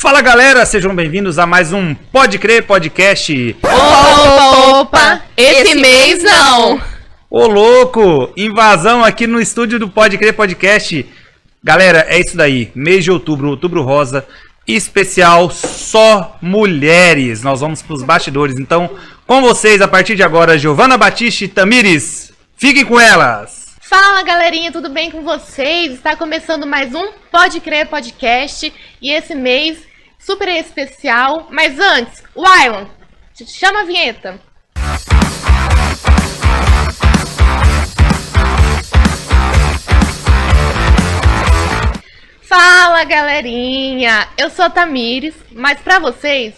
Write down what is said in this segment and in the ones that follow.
Fala galera, sejam bem-vindos a mais um Pode Crer Podcast. Opa, esse mês não. Ô louco, invasão aqui no estúdio do Pode Crer Podcast. Galera, é isso daí, mês de outubro, outubro rosa, especial só mulheres. Nós vamos pros bastidores, então com vocês a partir de agora, Giovana Batista e Tamires. Fiquem com elas. Fala galerinha, tudo bem com vocês? Está começando mais um Pode Crer Podcast e esse mês super especial. Mas antes, Wylan, chama a vinheta. Fala galerinha, eu sou a Tamires, mas pra vocês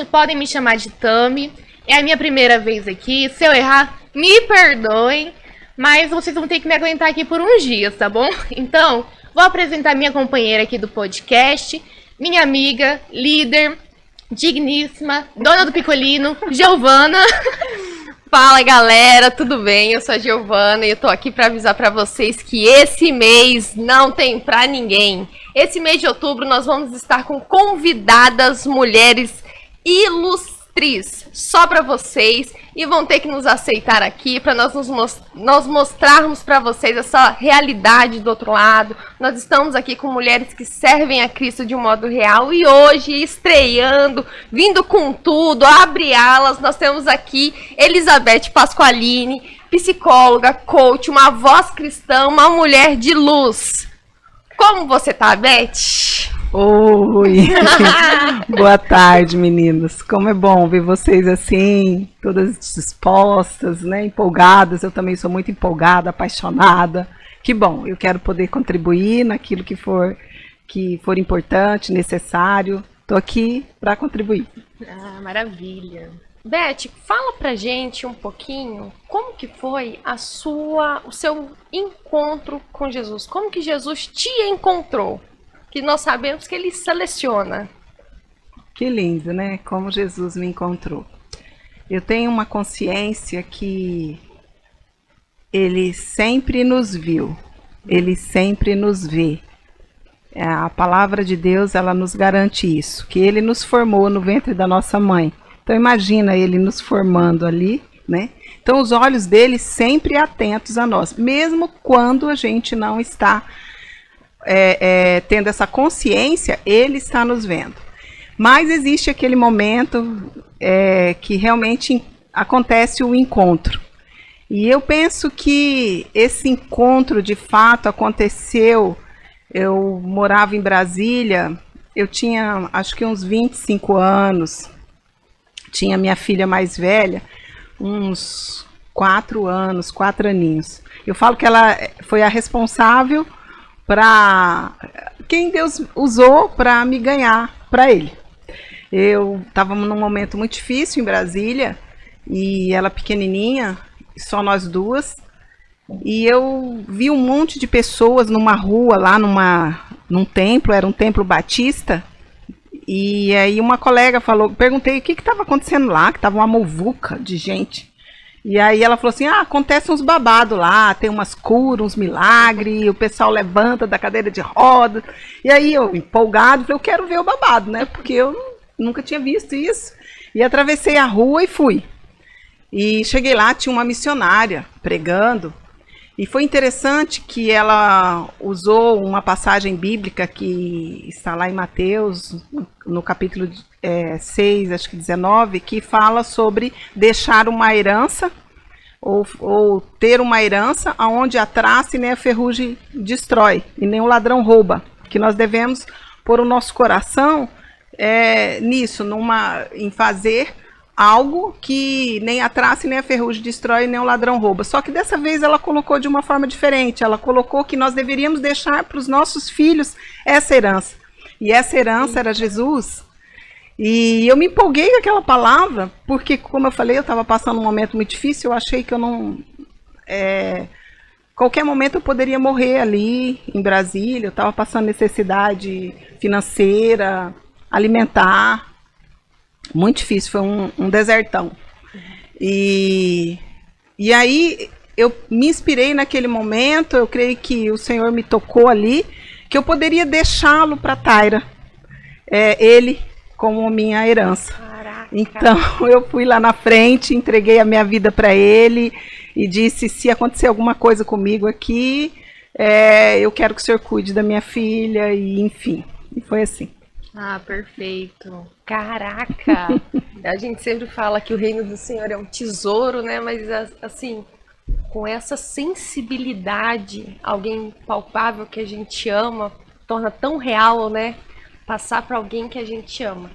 podem me chamar de Tami. É a minha primeira vez aqui, se eu errar, me perdoem. Mas vocês vão ter que me aguentar aqui por uns dias, tá bom? Então, vou apresentar minha companheira aqui do podcast, minha amiga, líder, digníssima, dona do Picolino, Giovana. Fala galera, tudo bem? Eu sou a Giovana e eu tô aqui pra avisar pra vocês que esse mês não tem pra ninguém. Esse mês de outubro nós vamos estar com convidadas mulheres ilustres só pra vocês e vão ter que nos aceitar aqui para nós mostrarmos para vocês essa realidade do outro lado. Nós estamos aqui com mulheres que servem a Cristo de um modo real e hoje estreando, vindo com tudo, abre alas, nós temos aqui Elizabeth Pasqualini, psicóloga, coach, uma voz cristã, uma mulher de luz. Como você tá, Beth? Oi! Boa tarde, meninas. Como é bom ver vocês assim, todas dispostas, né? Empolgadas. Eu também sou muito empolgada, apaixonada. Que bom, eu quero poder contribuir naquilo que for importante, necessário. Estou aqui para contribuir. Ah, maravilha. Beth, fala pra gente um pouquinho como que foi o seu encontro com Jesus. Como que Jesus te encontrou? Que nós sabemos que ele seleciona. Que lindo, né? Como Jesus me encontrou. Eu tenho uma consciência que ele sempre nos viu, ele sempre nos vê. A palavra de Deus, ela nos garante isso, que ele nos formou no ventre da nossa mãe. Então imagina ele nos formando ali, né? Então os olhos dele sempre atentos a nós, mesmo quando a gente não está tendo essa consciência, ele está nos vendo. Mas existe aquele momento que realmente acontece o encontro. E eu penso que esse encontro de fato aconteceu. Eu morava em Brasília, eu tinha acho que uns 25 anos, tinha minha filha mais velha, uns 4 aninhos. Eu falo que ela foi a responsável para quem Deus usou para me ganhar para ele. Eu estava num momento muito difícil em Brasília e ela pequenininha, só nós duas, e eu vi um monte de pessoas numa rua lá num templo, era um templo batista, e aí uma colega perguntei o que estava acontecendo lá, que estava uma muvuca de gente. E aí ela falou assim, acontece uns babados lá, tem umas curas, uns milagres, o pessoal levanta da cadeira de rodas. E aí eu, empolgado, falei, eu quero ver o babado, né? Porque eu nunca tinha visto isso. E atravessei a rua e fui. E cheguei lá, tinha uma missionária pregando. E foi interessante que ela usou uma passagem bíblica que está lá em Mateus, no capítulo 6, acho que 19, que fala sobre deixar uma herança, ou ter uma herança onde a traça e nem a ferrugem destrói, e nem o ladrão rouba. Que nós devemos pôr o nosso coração nisso, em fazer algo que nem a traça e nem a ferrugem destrói, nem o ladrão rouba. Só que dessa vez ela colocou de uma forma diferente. Ela colocou que nós deveríamos deixar para os nossos filhos essa herança. E essa herança era Jesus. E eu me empolguei com aquela palavra, porque, como eu falei, eu estava passando um momento muito difícil. Eu achei que eu não... qualquer momento eu poderia morrer ali em Brasília. Eu estava passando necessidade financeira, alimentar. Muito difícil, foi um desertão. E aí eu me inspirei naquele momento, eu creio que o Senhor me tocou ali, que eu poderia deixá-lo para Taira. ele como minha herança. Caraca. Então eu fui lá na frente, entreguei a minha vida para ele e disse: se acontecer alguma coisa comigo aqui, eu quero que o senhor cuide da minha filha, e enfim. E foi assim. Ah, perfeito. Caraca! A gente sempre fala que o reino do Senhor é um tesouro, né? Mas assim, com essa sensibilidade, alguém palpável que a gente ama, torna tão real, né? Passar para alguém que a gente ama.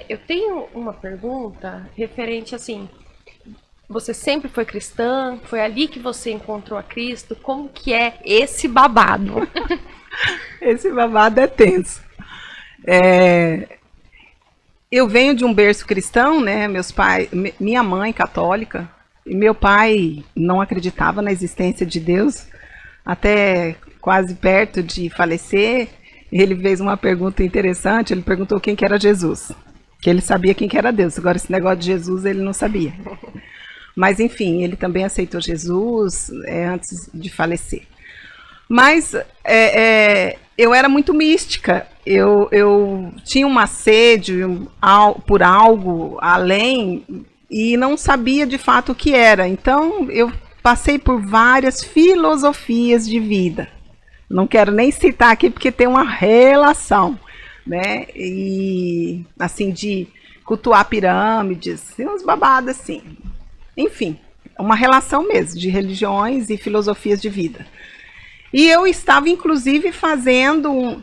Eu tenho uma pergunta referente assim, você sempre foi cristã? Foi ali que você encontrou a Cristo? Como que é esse babado? Esse babado é tenso. Eu venho de um berço cristão, né? Meus pais, minha mãe católica, e meu pai não acreditava na existência de Deus, até quase perto de falecer. Ele fez uma pergunta interessante, ele perguntou quem que era Jesus, que ele sabia quem que era Deus, agora esse negócio de Jesus ele não sabia. Mas enfim, ele também aceitou Jesus antes de falecer. Mas eu era muito mística, eu tinha uma sede por algo além e não sabia de fato o que era. Então eu passei por várias filosofias de vida. Não quero nem citar aqui porque tem uma relação, né? E assim, de cultuar pirâmides, uns babados assim. Enfim, uma relação mesmo de religiões e filosofias de vida. E eu estava, inclusive, fazendo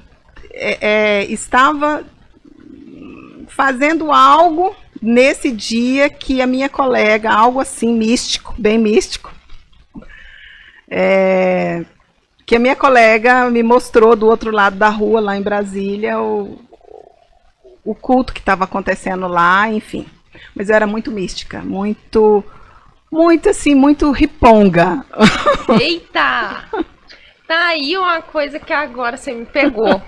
algo nesse dia que a minha colega, algo assim místico, bem místico, que a minha colega me mostrou do outro lado da rua, lá em Brasília, o culto que estava acontecendo lá, enfim. Mas eu era muito mística, muito assim, muito riponga. Eita! Tá aí uma coisa que agora você me pegou.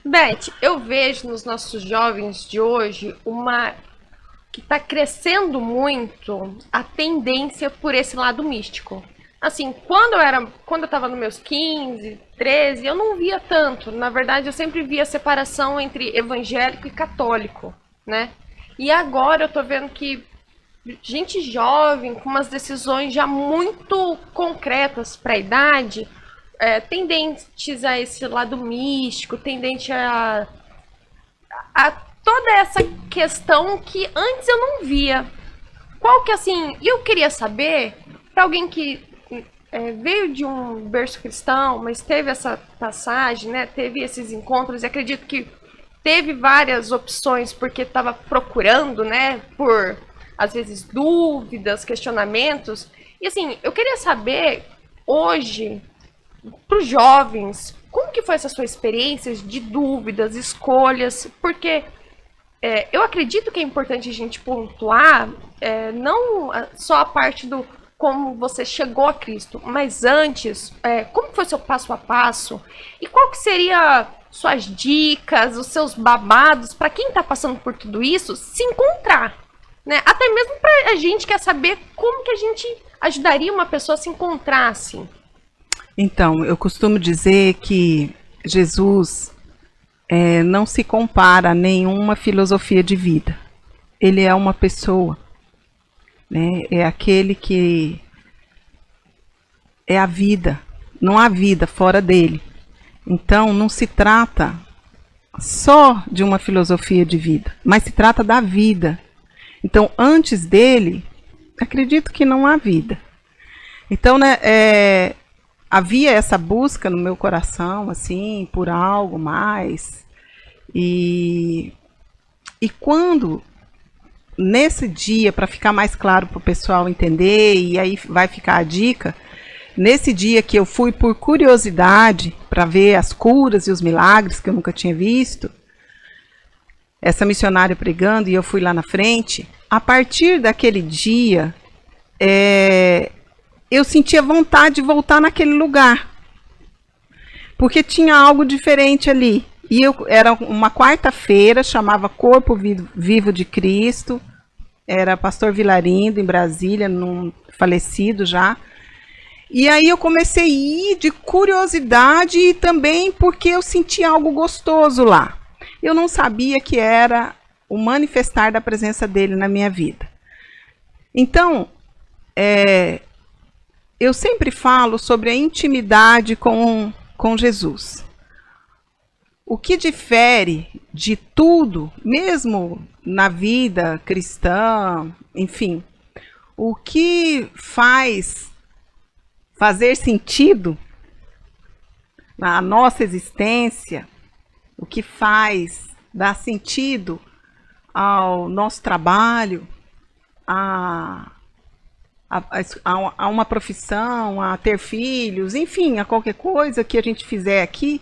Beth, eu vejo nos nossos jovens de hoje que está crescendo muito a tendência por esse lado místico. Assim, quando eu estava nos meus 15, 13, eu não via tanto. Na verdade, eu sempre via a separação entre evangélico e católico, né? E agora eu tô vendo que gente jovem, com umas decisões já muito concretas para a idade, tendentes a esse lado místico, tendente a toda essa questão que antes eu não via. Qual que, assim, eu queria saber, para alguém que veio de um berço cristão, mas teve essa passagem, né, teve esses encontros, e acredito que teve várias opções porque estava procurando, né, por, às vezes, dúvidas, questionamentos. E, assim, eu queria saber, hoje, para os jovens, como que foi essa sua experiência de dúvidas, escolhas? Porque eu acredito que é importante a gente pontuar, não só a parte do como você chegou a Cristo, mas antes, como foi o seu passo a passo? E qual que seria suas dicas, os seus babados, para quem está passando por tudo isso, se encontrar? Né? Até mesmo para a gente quer saber como que a gente ajudaria uma pessoa a se encontrar assim. Então, eu costumo dizer que Jesus não se compara a nenhuma filosofia de vida. Ele é uma pessoa, né? É aquele que é a vida. Não há vida fora dele. Então, não se trata só de uma filosofia de vida, mas se trata da vida. Então, antes dele, acredito que não há vida. Então, né, havia essa busca no meu coração, assim, por algo mais. E quando, nesse dia, para ficar mais claro para o pessoal entender, e aí vai ficar a dica, nesse dia que eu fui por curiosidade, para ver as curas e os milagres que eu nunca tinha visto, essa missionária pregando, e eu fui lá na frente, a partir daquele dia, eu sentia vontade de voltar naquele lugar, porque tinha algo diferente ali. E era uma quarta-feira, chamava Corpo Vivo de Cristo, era pastor Vilarindo, em Brasília, falecido já. E aí eu comecei a ir de curiosidade e também porque eu senti algo gostoso lá. eu não sabia que era o manifestar da presença dele na minha vida. Então, eu sempre falo sobre a intimidade com Jesus. O que difere de tudo, mesmo na vida cristã, enfim, o que faz fazer sentido na nossa existência, o que faz dar sentido ao nosso trabalho, a uma profissão, a ter filhos, enfim, a qualquer coisa que a gente fizer aqui,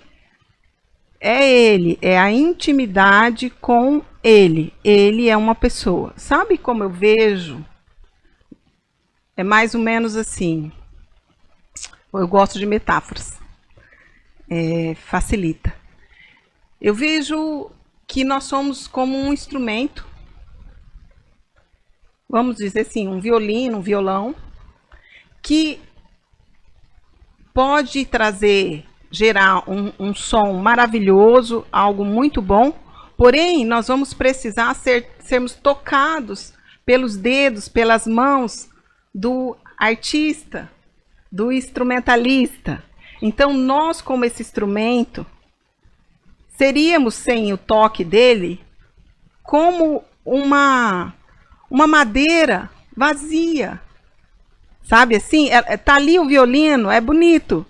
é Ele, é a intimidade com Ele. Ele é uma pessoa. Sabe como eu vejo? É mais ou menos assim. Eu gosto de metáforas. Facilita. Eu vejo que nós somos como um instrumento, vamos dizer assim, um violino, um violão, que pode gerar um som maravilhoso, algo muito bom, porém nós vamos precisar sermos tocados pelos dedos, pelas mãos do artista, do instrumentalista. Então nós, como esse instrumento, seríamos sem o toque dele como uma madeira vazia, sabe assim? Tá ali o violino, é bonito,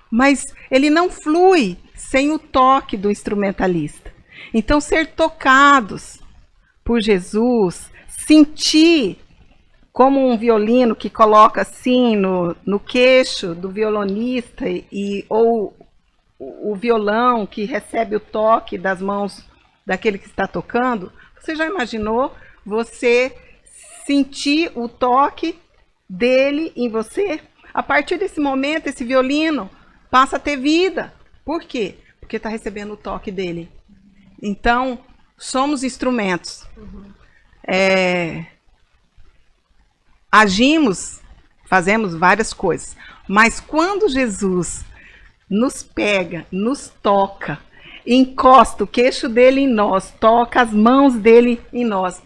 mas ele não flui sem o toque do instrumentalista. Então, ser tocados por Jesus, sentir como um violino que coloca assim no queixo do violonista, ou o violão que recebe o toque das mãos daquele que está tocando. Você já imaginou você sentir o toque dele em você? A partir desse momento, esse violino passa a ter vida. Por quê? Porque está recebendo o toque dele. Então, somos instrumentos. Agimos, fazemos várias coisas. Mas quando Jesus nos pega, nos toca, encosta o queixo dele em nós, toca as mãos dele em nós.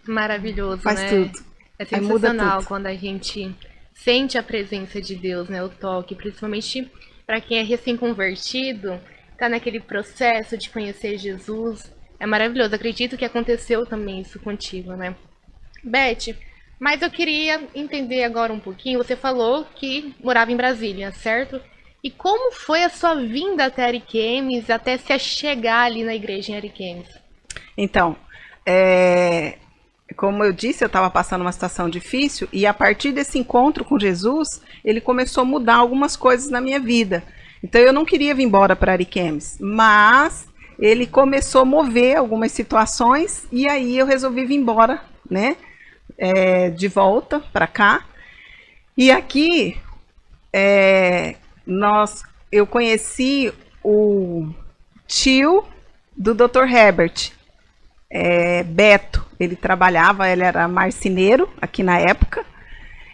Maravilhoso, faz né? tudo. É Aí muda sensacional tudo. quando a gente sente a presença de Deus, né? O toque, principalmente para quem é recém-convertido, tá naquele processo de conhecer Jesus. É maravilhoso. Acredito que aconteceu também isso contigo, né? Beth, mas eu queria entender agora um pouquinho. Você falou que morava em Brasília, certo? E como foi a sua vinda até Ariquemes, até se chegar ali na igreja em Ariquemes? Então, como eu disse, eu estava passando uma situação difícil, e a partir desse encontro com Jesus, ele começou a mudar algumas coisas na minha vida. Então eu não queria vir embora para Ariquemes, mas ele começou a mover algumas situações, e aí eu resolvi vir embora, né? De volta para cá. E aqui eu conheci o tio do Dr. Herbert, Beto. Ele era marceneiro aqui na época,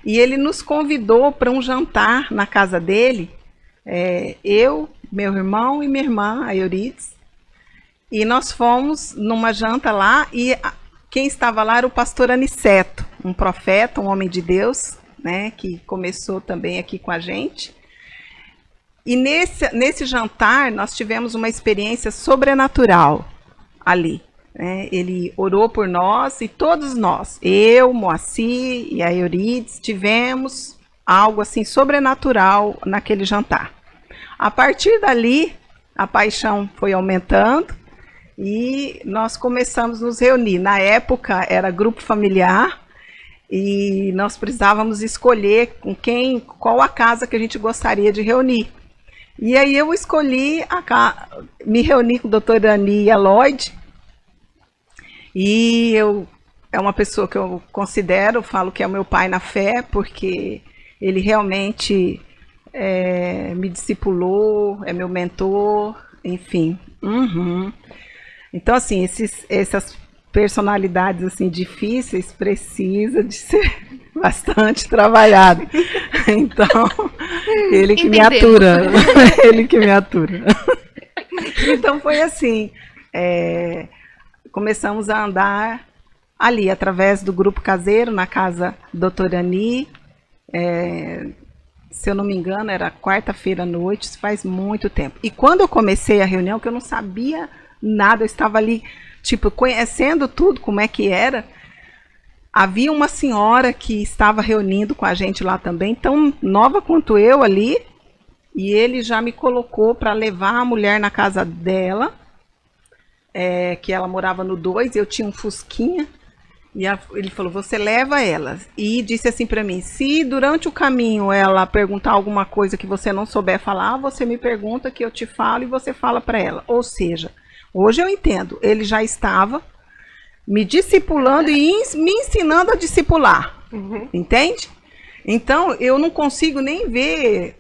e ele nos convidou para um jantar na casa dele, eu, meu irmão e minha irmã, a Eurides, e nós fomos numa janta lá, e quem estava lá era o pastor Aniceto, um profeta, um homem de Deus, né, que começou também aqui com a gente. E nesse jantar nós tivemos uma experiência sobrenatural ali. Ele orou por nós, e todos nós, eu, Moacir e a Eurides, tivemos algo assim sobrenatural naquele jantar. A partir dali, a paixão foi aumentando e nós começamos a nos reunir. Na época era grupo familiar, e nós precisávamos escolher qual a casa que a gente gostaria de reunir. E aí eu escolhi, me reuni com a doutora Ania Lloyd, e é uma pessoa que eu considero, falo que é o meu pai na fé, porque ele realmente me discipulou, é meu mentor, enfim. Então, assim, essas personalidades assim difíceis precisa de ser bastante trabalhado. Então, ele que me atura. Ele que me atura. Então foi assim. começamos a andar ali, através do grupo caseiro, na casa doutora Ani. Se eu não me engano, era quarta-feira à noite, isso faz muito tempo. E quando eu comecei a reunião, que eu não sabia nada, eu estava ali, tipo, conhecendo tudo, como é que era, havia uma senhora que estava reunindo com a gente lá também, tão nova quanto eu ali, e ele já me colocou para levar a mulher na casa dela, que ela morava no 2, eu tinha um Fusquinha, e ele falou, você leva ela. E disse assim para mim, se durante o caminho ela perguntar alguma coisa que você não souber falar, você me pergunta que eu te falo e você fala para ela. Ou seja, hoje eu entendo, ele já estava me discipulando e me ensinando a discipular, entende? Então, eu não consigo nem ver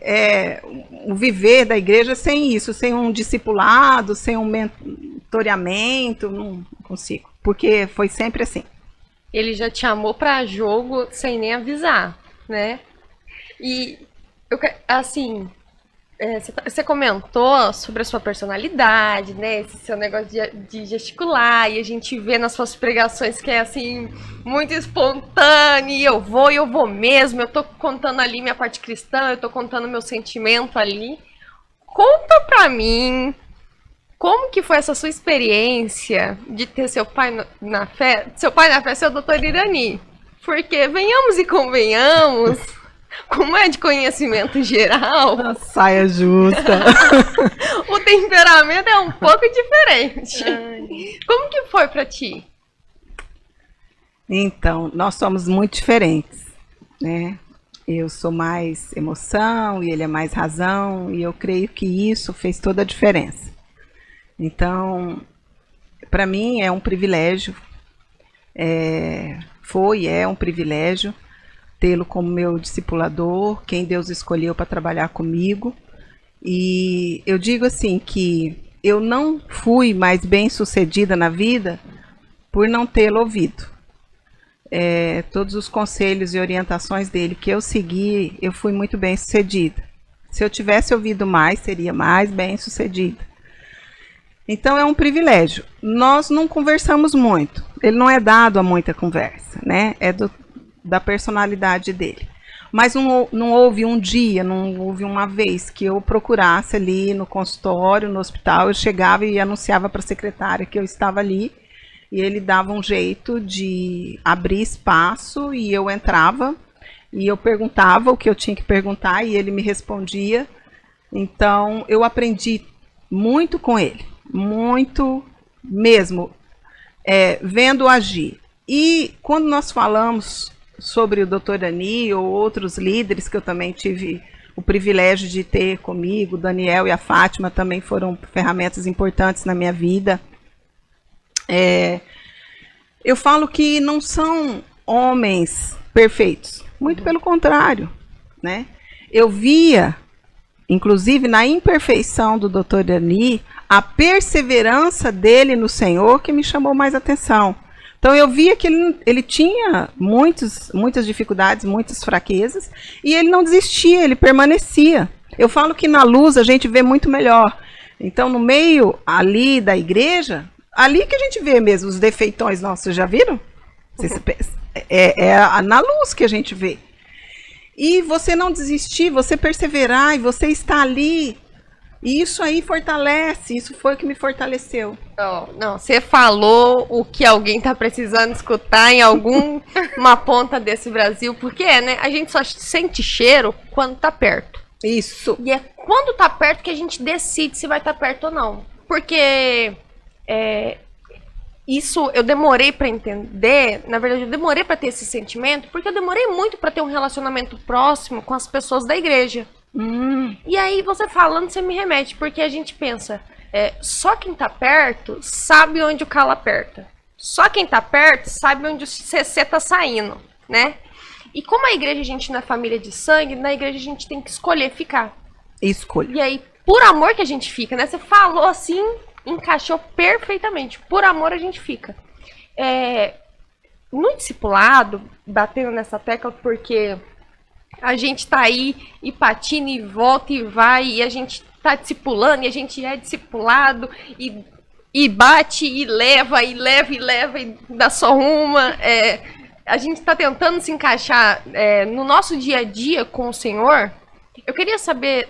o viver da igreja sem isso, sem um discipulado, sem um mentoreamento, não consigo, porque foi sempre assim. Ele já te chamou pra jogo sem nem avisar, né? E, assim, você comentou sobre a sua personalidade, né? Esse seu negócio de gesticular, e a gente vê nas suas pregações que é, assim, muito espontâneo, e eu vou mesmo, eu tô contando ali minha parte cristã, eu tô contando meu sentimento ali. Conta pra mim, como que foi essa sua experiência de ter seu pai na fé? Seu pai na fé é seu doutor Irani. Porque, venhamos e convenhamos, como é de conhecimento geral, A saia justa. o temperamento é um pouco diferente. Como que foi pra ti? Então, nós somos muito diferentes, né? Eu sou mais emoção e ele é mais razão, e eu creio que isso fez toda a diferença. Então, para mim é um privilégio, é um privilégio tê-lo como meu discipulador, quem Deus escolheu para trabalhar comigo. E eu digo assim que eu não fui mais bem-sucedida na vida por não tê-lo ouvido. Todos os conselhos e orientações dele que eu segui, eu fui muito bem-sucedida. Se eu tivesse ouvido mais, seria mais bem-sucedida. Então é um privilégio. Nós não conversamos muito. Ele não é dado a muita conversa, né? É da personalidade dele. Mas não houve um dia, não houve uma vez que eu procurasse ali no consultório, no hospital, eu chegava e anunciava para a secretária que eu estava ali, e ele dava um jeito de abrir espaço, e eu entrava, e eu perguntava o que eu tinha que perguntar, e ele me respondia. Então eu aprendi muito com ele. Muito mesmo, vendo agir. E quando nós falamos sobre o Dr. Ani ou outros líderes que eu também tive o privilégio de ter comigo, o Daniel e a Fátima também foram ferramentas importantes na minha vida. Eu falo que não são homens perfeitos, muito pelo contrário, né? Eu via, inclusive na imperfeição do Dr. Ani, a perseverança dele no Senhor que me chamou mais atenção. Então eu via que ele tinha muitas dificuldades, muitas fraquezas, e ele não desistia, ele permanecia. Eu falo que na luz a gente vê muito melhor. Então no meio ali da igreja, ali que a gente vê mesmo os defeitões nossos, já viram? Na luz que a gente vê. E você não desistir, você perseverar, e você está ali. E isso aí fortalece, isso foi o que me fortaleceu. Não, você falou o que alguém tá precisando escutar em alguma ponta desse Brasil, porque né? A gente só sente cheiro quando tá perto. Isso. E é quando tá perto que a gente decide se vai estar perto ou não. Porque isso eu demorei pra entender, na verdade eu demorei pra ter esse sentimento, porque eu demorei muito pra ter um relacionamento próximo com as pessoas da igreja. E aí você falando, você me remete, porque a gente pensa, só quem tá perto sabe onde o calo aperta. Só quem tá perto sabe onde o CC tá saindo, né? E como a igreja a gente não é família de sangue, na igreja a gente tem que escolher ficar. Escolha. E aí, por amor que a gente fica, né? Você falou assim, encaixou perfeitamente. Por amor a gente fica. No discipulado, batendo nessa tecla, porque a gente tá aí e patina e volta e vai, e a gente tá discipulando, e a gente é discipulado, e e bate e leva, e leva, e leva, e dá só uma. A gente está tentando se encaixar no nosso dia a dia com o Senhor. Eu queria saber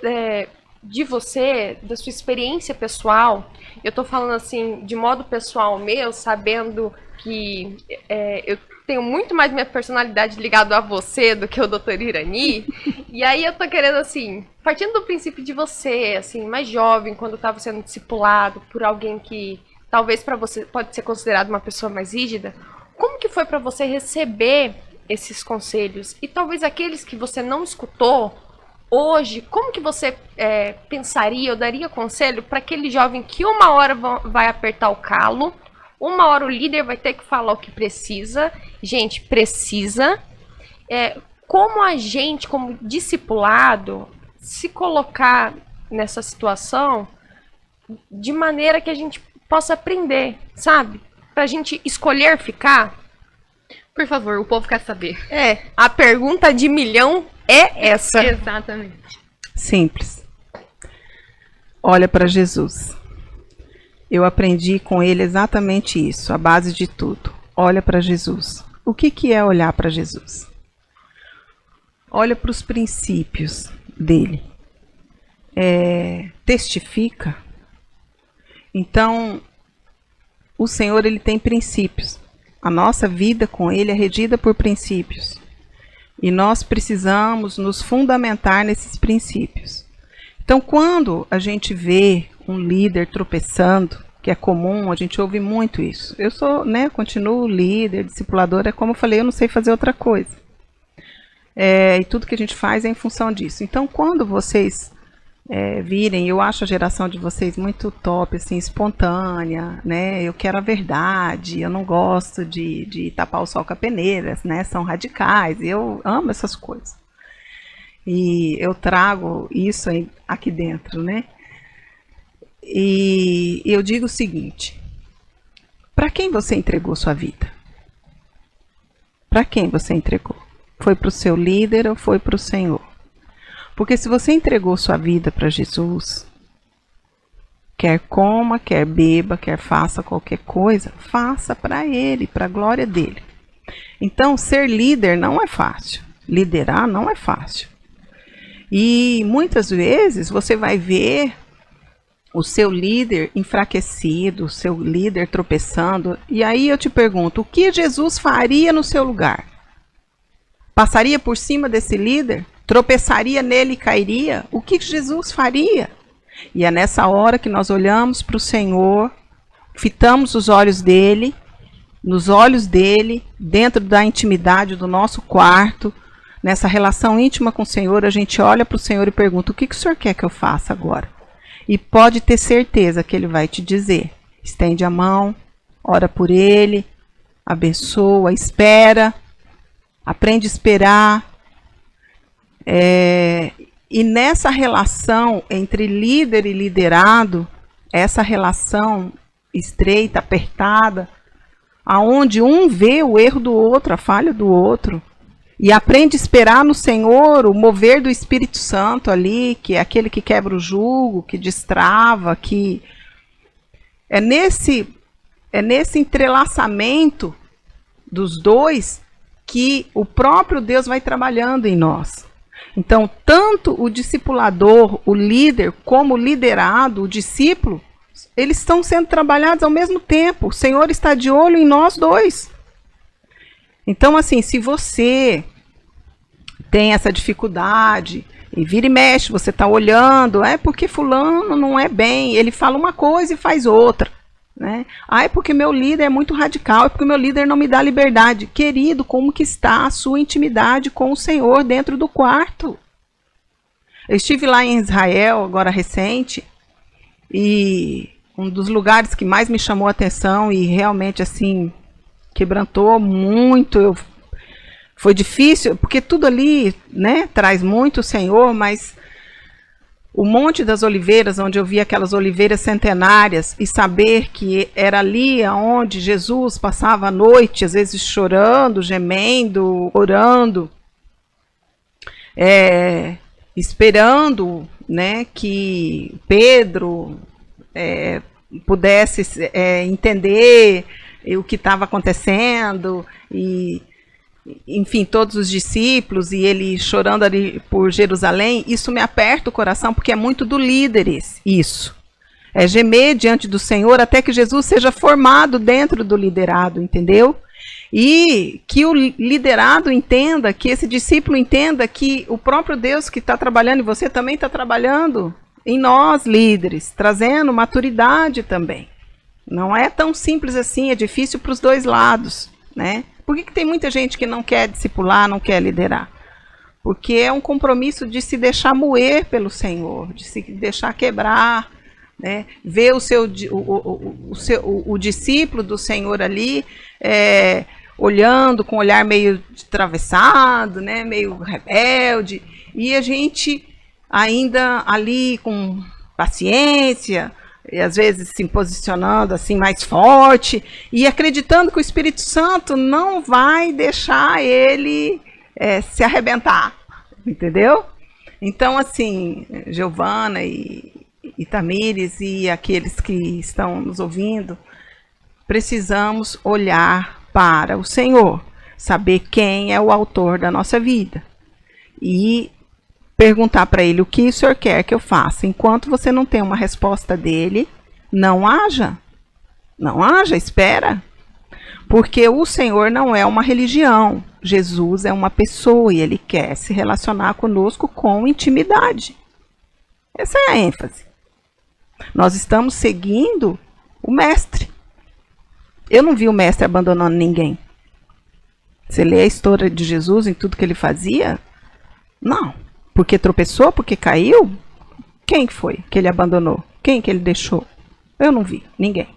de você, da sua experiência pessoal. Eu tô falando assim, de modo pessoal meu, sabendo que eu tenho muito mais minha personalidade ligada a você do que o Dr. Irani. E aí eu tô querendo, assim, partindo do princípio de você, assim, mais jovem, quando estava sendo discipulado por alguém que talvez para você pode ser considerado uma pessoa mais rígida, como que foi para você receber esses conselhos? E talvez aqueles que você não escutou, hoje, como que você pensaria ou daria conselho para aquele jovem que uma hora vai apertar o calo, uma hora o líder vai ter que falar o que precisa, gente, precisa, como a gente, como discipulado, se colocar nessa situação de maneira que a gente possa aprender, sabe? Pra gente escolher ficar? Por favor, o povo quer saber. A pergunta de milhão é essa. Exatamente. Simples. Olha para Jesus. Eu aprendi com ele exatamente isso, a base de tudo. Olha para Jesus. O que é olhar para Jesus? Olha para os princípios dele. Testifica. Então, o Senhor, ele tem princípios. A nossa vida com ele é regida por princípios. E nós precisamos nos fundamentar nesses princípios. Então, quando a gente vê um líder tropeçando, que é comum, a gente ouve muito isso. Eu continuo líder, discipuladora, como eu falei, eu não sei fazer outra coisa. E tudo que a gente faz é em função disso. Então, quando vocês virem, eu acho a geração de vocês muito top, assim, espontânea, né? Eu quero a verdade, eu não gosto de tapar o sol com a peneira, né? São radicais, eu amo essas coisas. E eu trago isso aqui dentro, né? E eu digo o seguinte: para quem você entregou sua vida? Para quem você entregou? Foi para o seu líder ou foi para o Senhor? Porque se você entregou sua vida para Jesus, quer coma, quer beba, quer faça qualquer coisa, faça para Ele, para a glória dele. Então, ser líder não é fácil. Liderar não é fácil. E muitas vezes você vai ver o seu líder enfraquecido, o seu líder tropeçando. E aí eu te pergunto, o que Jesus faria no seu lugar? Passaria por cima desse líder? Tropeçaria nele e cairia? O que Jesus faria? E é nessa hora que nós olhamos para o Senhor, fitamos os olhos dele, nos olhos dele, dentro da intimidade do nosso quarto, nessa relação íntima com o Senhor, a gente olha para o Senhor e pergunta: o que o Senhor quer que eu faça agora? E pode ter certeza que ele vai te dizer. Estende a mão, ora por ele, abençoa, espera, aprende a esperar. E nessa relação entre líder e liderado, essa relação estreita, apertada, aonde um vê o erro do outro, a falha do outro, e aprende a esperar no Senhor o mover do Espírito Santo ali, que é aquele que quebra o jugo, que destrava, que é nesse entrelaçamento dos dois que o próprio Deus vai trabalhando em nós. Então, tanto o discipulador, o líder, como o liderado, o discípulo, eles estão sendo trabalhados ao mesmo tempo. O Senhor está de olho em nós dois. Então, assim, se você tem essa dificuldade, e vira e mexe, você está olhando, porque fulano não é bem, ele fala uma coisa e faz outra. Né? É porque meu líder é muito radical, é porque meu líder não me dá liberdade. Querido, como que está a sua intimidade com o Senhor dentro do quarto? Eu estive lá em Israel, agora recente, e um dos lugares que mais me chamou a atenção e realmente assim quebrantou muito, foi difícil, porque tudo ali, né, traz muito o Senhor, mas o Monte das Oliveiras, onde eu vi aquelas oliveiras centenárias, e saber que era ali onde Jesus passava a noite, às vezes chorando, gemendo, orando, esperando, né, que Pedro pudesse entender o que estava acontecendo, e enfim, todos os discípulos, e ele chorando ali por Jerusalém, isso me aperta o coração, porque é muito do líderes, isso. É gemer diante do Senhor até que Jesus seja formado dentro do liderado, entendeu? E que o liderado entenda, que esse discípulo entenda que o próprio Deus que está trabalhando em você também está trabalhando em nós, líderes, trazendo maturidade também. Não é tão simples assim, é difícil para os dois lados, né? Por que tem muita gente que não quer discipular, não quer liderar? Porque é um compromisso de se deixar moer pelo Senhor, de se deixar quebrar, né? Ver o discípulo do Senhor ali, olhando com um olhar meio atravessado, né? Meio rebelde, e a gente ainda ali com paciência, e às vezes se posicionando assim mais forte, e acreditando que o Espírito Santo não vai deixar ele se arrebentar, entendeu? Então, assim, Giovana e Tamires e aqueles que estão nos ouvindo, precisamos olhar para o Senhor, saber quem é o autor da nossa vida e perguntar para ele o que o Senhor quer que eu faça. Enquanto você não tem uma resposta dele, não haja. Não haja, espera. Porque o Senhor não é uma religião. Jesus é uma pessoa e ele quer se relacionar conosco com intimidade. Essa é a ênfase. Nós estamos seguindo o mestre. Eu não vi o mestre abandonando ninguém. Você lê a história de Jesus em tudo que ele fazia? Não. Porque tropeçou, porque caiu? Quem foi que ele abandonou? Quem que ele deixou? Eu não vi, ninguém.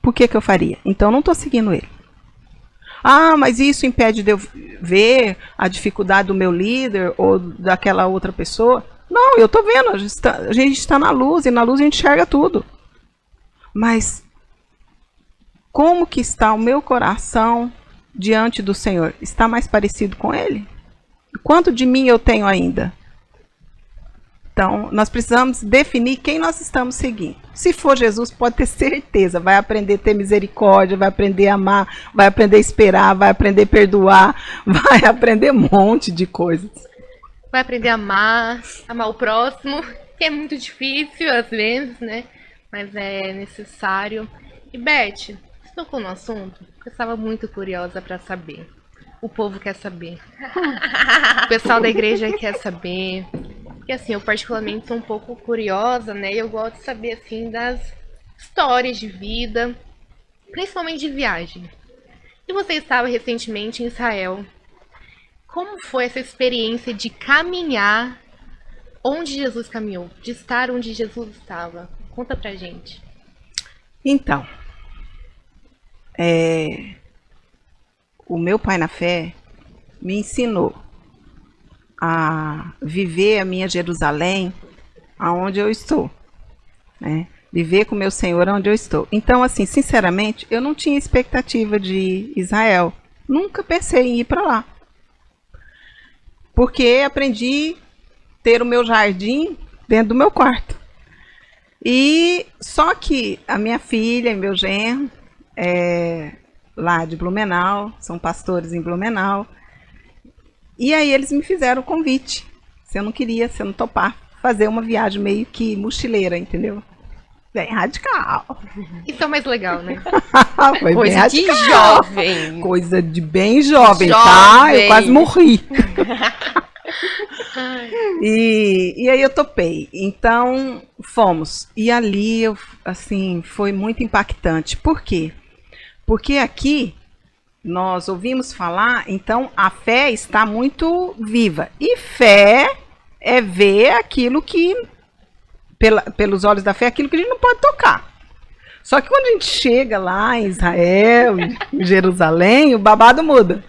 Por que eu faria? Então eu não estou seguindo ele. Ah, mas isso impede de eu ver a dificuldade do meu líder ou daquela outra pessoa? Não, eu estou vendo, a gente está na luz, e na luz a gente enxerga tudo. Mas como que está o meu coração diante do Senhor? Está mais parecido com ele? Quanto de mim eu tenho ainda? Então, nós precisamos definir quem nós estamos seguindo. Se for Jesus, pode ter certeza, vai aprender a ter misericórdia, vai aprender a amar, vai aprender a esperar, vai aprender a perdoar, vai aprender um monte de coisas. Vai aprender a amar o próximo, que é muito difícil às vezes, né? Mas é necessário. E Beth, você tocou no assunto? Eu estava muito curiosa para saber. O povo quer saber. O pessoal da igreja quer saber. Porque assim, eu particularmente sou um pouco curiosa, né? E eu gosto de saber, assim, das histórias de vida, principalmente de viagem. E você estava recentemente em Israel. Como foi essa experiência de caminhar onde Jesus caminhou? De estar onde Jesus estava? Conta pra gente. Então, o meu pai na fé me ensinou a viver a minha Jerusalém aonde eu estou, né? Viver com o meu Senhor onde eu estou. Então, assim, sinceramente, eu não tinha expectativa de Israel. Nunca pensei em ir para lá. Porque aprendi a ter o meu jardim dentro do meu quarto. E só que a minha filha e meu genro, lá de Blumenau, são pastores em Blumenau. E aí eles me fizeram o convite. Se eu não queria, se eu não topar, fazer uma viagem meio que mochileira, entendeu? Bem radical. Isso é o mais legal, né? Foi Coisa de jovem. Coisa de bem jovem, tá? Eu quase morri. E aí eu topei. Então, fomos. E ali, assim, foi muito impactante. Por quê? Porque aqui nós ouvimos falar, então a fé está muito viva. E fé é ver aquilo que, pelos olhos da fé, aquilo que a gente não pode tocar. Só que quando a gente chega lá em Israel, em Jerusalém, o babado muda.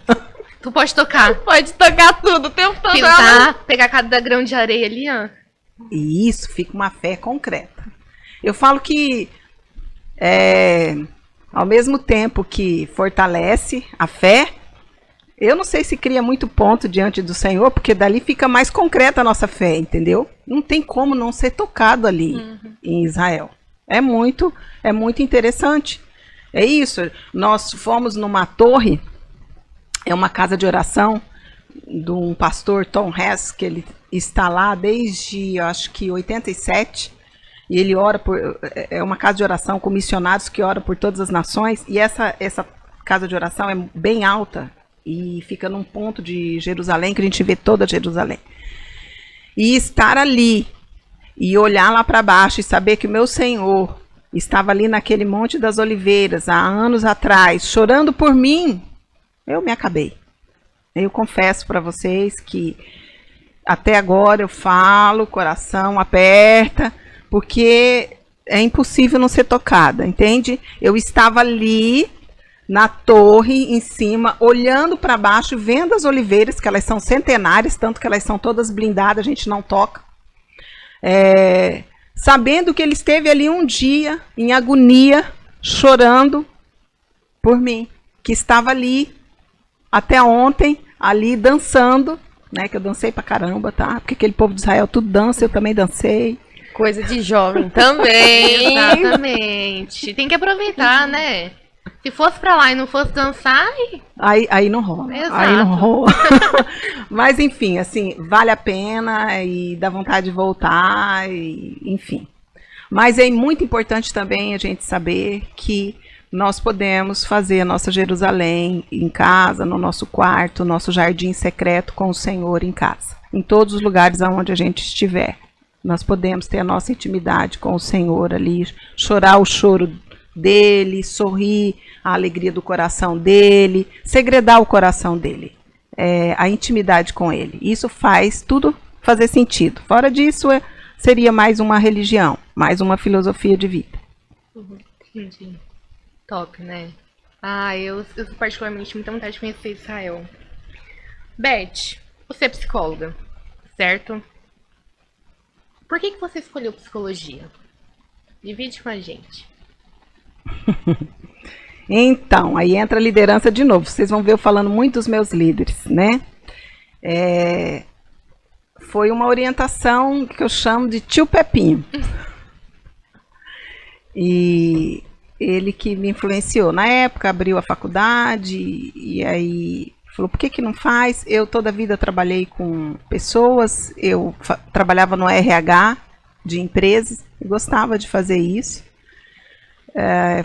Tu pode tocar. Pode tocar tudo o tempo todo. Pintar, pegar cada grão de areia ali, ó. E isso fica uma fé concreta. Eu falo que ao mesmo tempo que fortalece a fé, eu não sei se cria muito ponto diante do Senhor, porque dali fica mais concreta a nossa fé, entendeu? Não tem como não ser tocado ali em Israel. É muito interessante. É isso. Nós fomos numa torre, é uma casa de oração de um pastor, Tom Hess, que ele está lá desde, eu acho que 87, e ele ora por, é uma casa de oração com missionários que ora por todas as nações, e essa casa de oração é bem alta, e fica num ponto de Jerusalém, que a gente vê toda Jerusalém. E estar ali, e olhar lá para baixo, e saber que o meu Senhor estava ali naquele Monte das Oliveiras, há anos atrás, chorando por mim, eu me acabei. Eu confesso para vocês que até agora eu falo, o coração aperta, porque é impossível não ser tocada, entende? Eu estava ali na torre, em cima, olhando para baixo, vendo as oliveiras, que elas são centenárias, tanto que elas são todas blindadas, a gente não toca. Sabendo que ele esteve ali um dia, em agonia, chorando por mim, que estava ali até ontem, ali dançando, né, que eu dancei pra caramba, tá? Porque aquele povo de Israel tudo dança, eu também dancei. Coisa de jovem também. Exatamente. Tem que aproveitar, né? Se fosse pra lá e não fosse dançar, Aí não rola. Exato. Aí não rola. Mas enfim, assim, vale a pena e dá vontade de voltar, e, enfim. Mas é muito importante também a gente saber que nós podemos fazer a nossa Jerusalém em casa, no nosso quarto, nosso jardim secreto com o Senhor em casa. Em todos os lugares onde a gente estiver. Nós podemos ter a nossa intimidade com o Senhor ali, chorar o choro dele, sorrir a alegria do coração dele, segredar o coração dele, a intimidade com ele. Isso faz tudo fazer sentido. Fora disso, seria mais uma religião, mais uma filosofia de vida. entendi. Top, né? Eu particularmente muita vontade de conhecer Israel. Beth, você é psicóloga, certo? Por que você escolheu psicologia? Divide com a gente. Então, aí entra a liderança de novo. Vocês vão ver eu falando muito dos meus líderes, né? Foi uma orientação que eu chamo de tio Pepinho. E ele que me influenciou. Na época, abriu a faculdade e aí falou, por que não faz? Eu toda a vida trabalhei com pessoas, eu trabalhava no RH de empresas e gostava de fazer isso.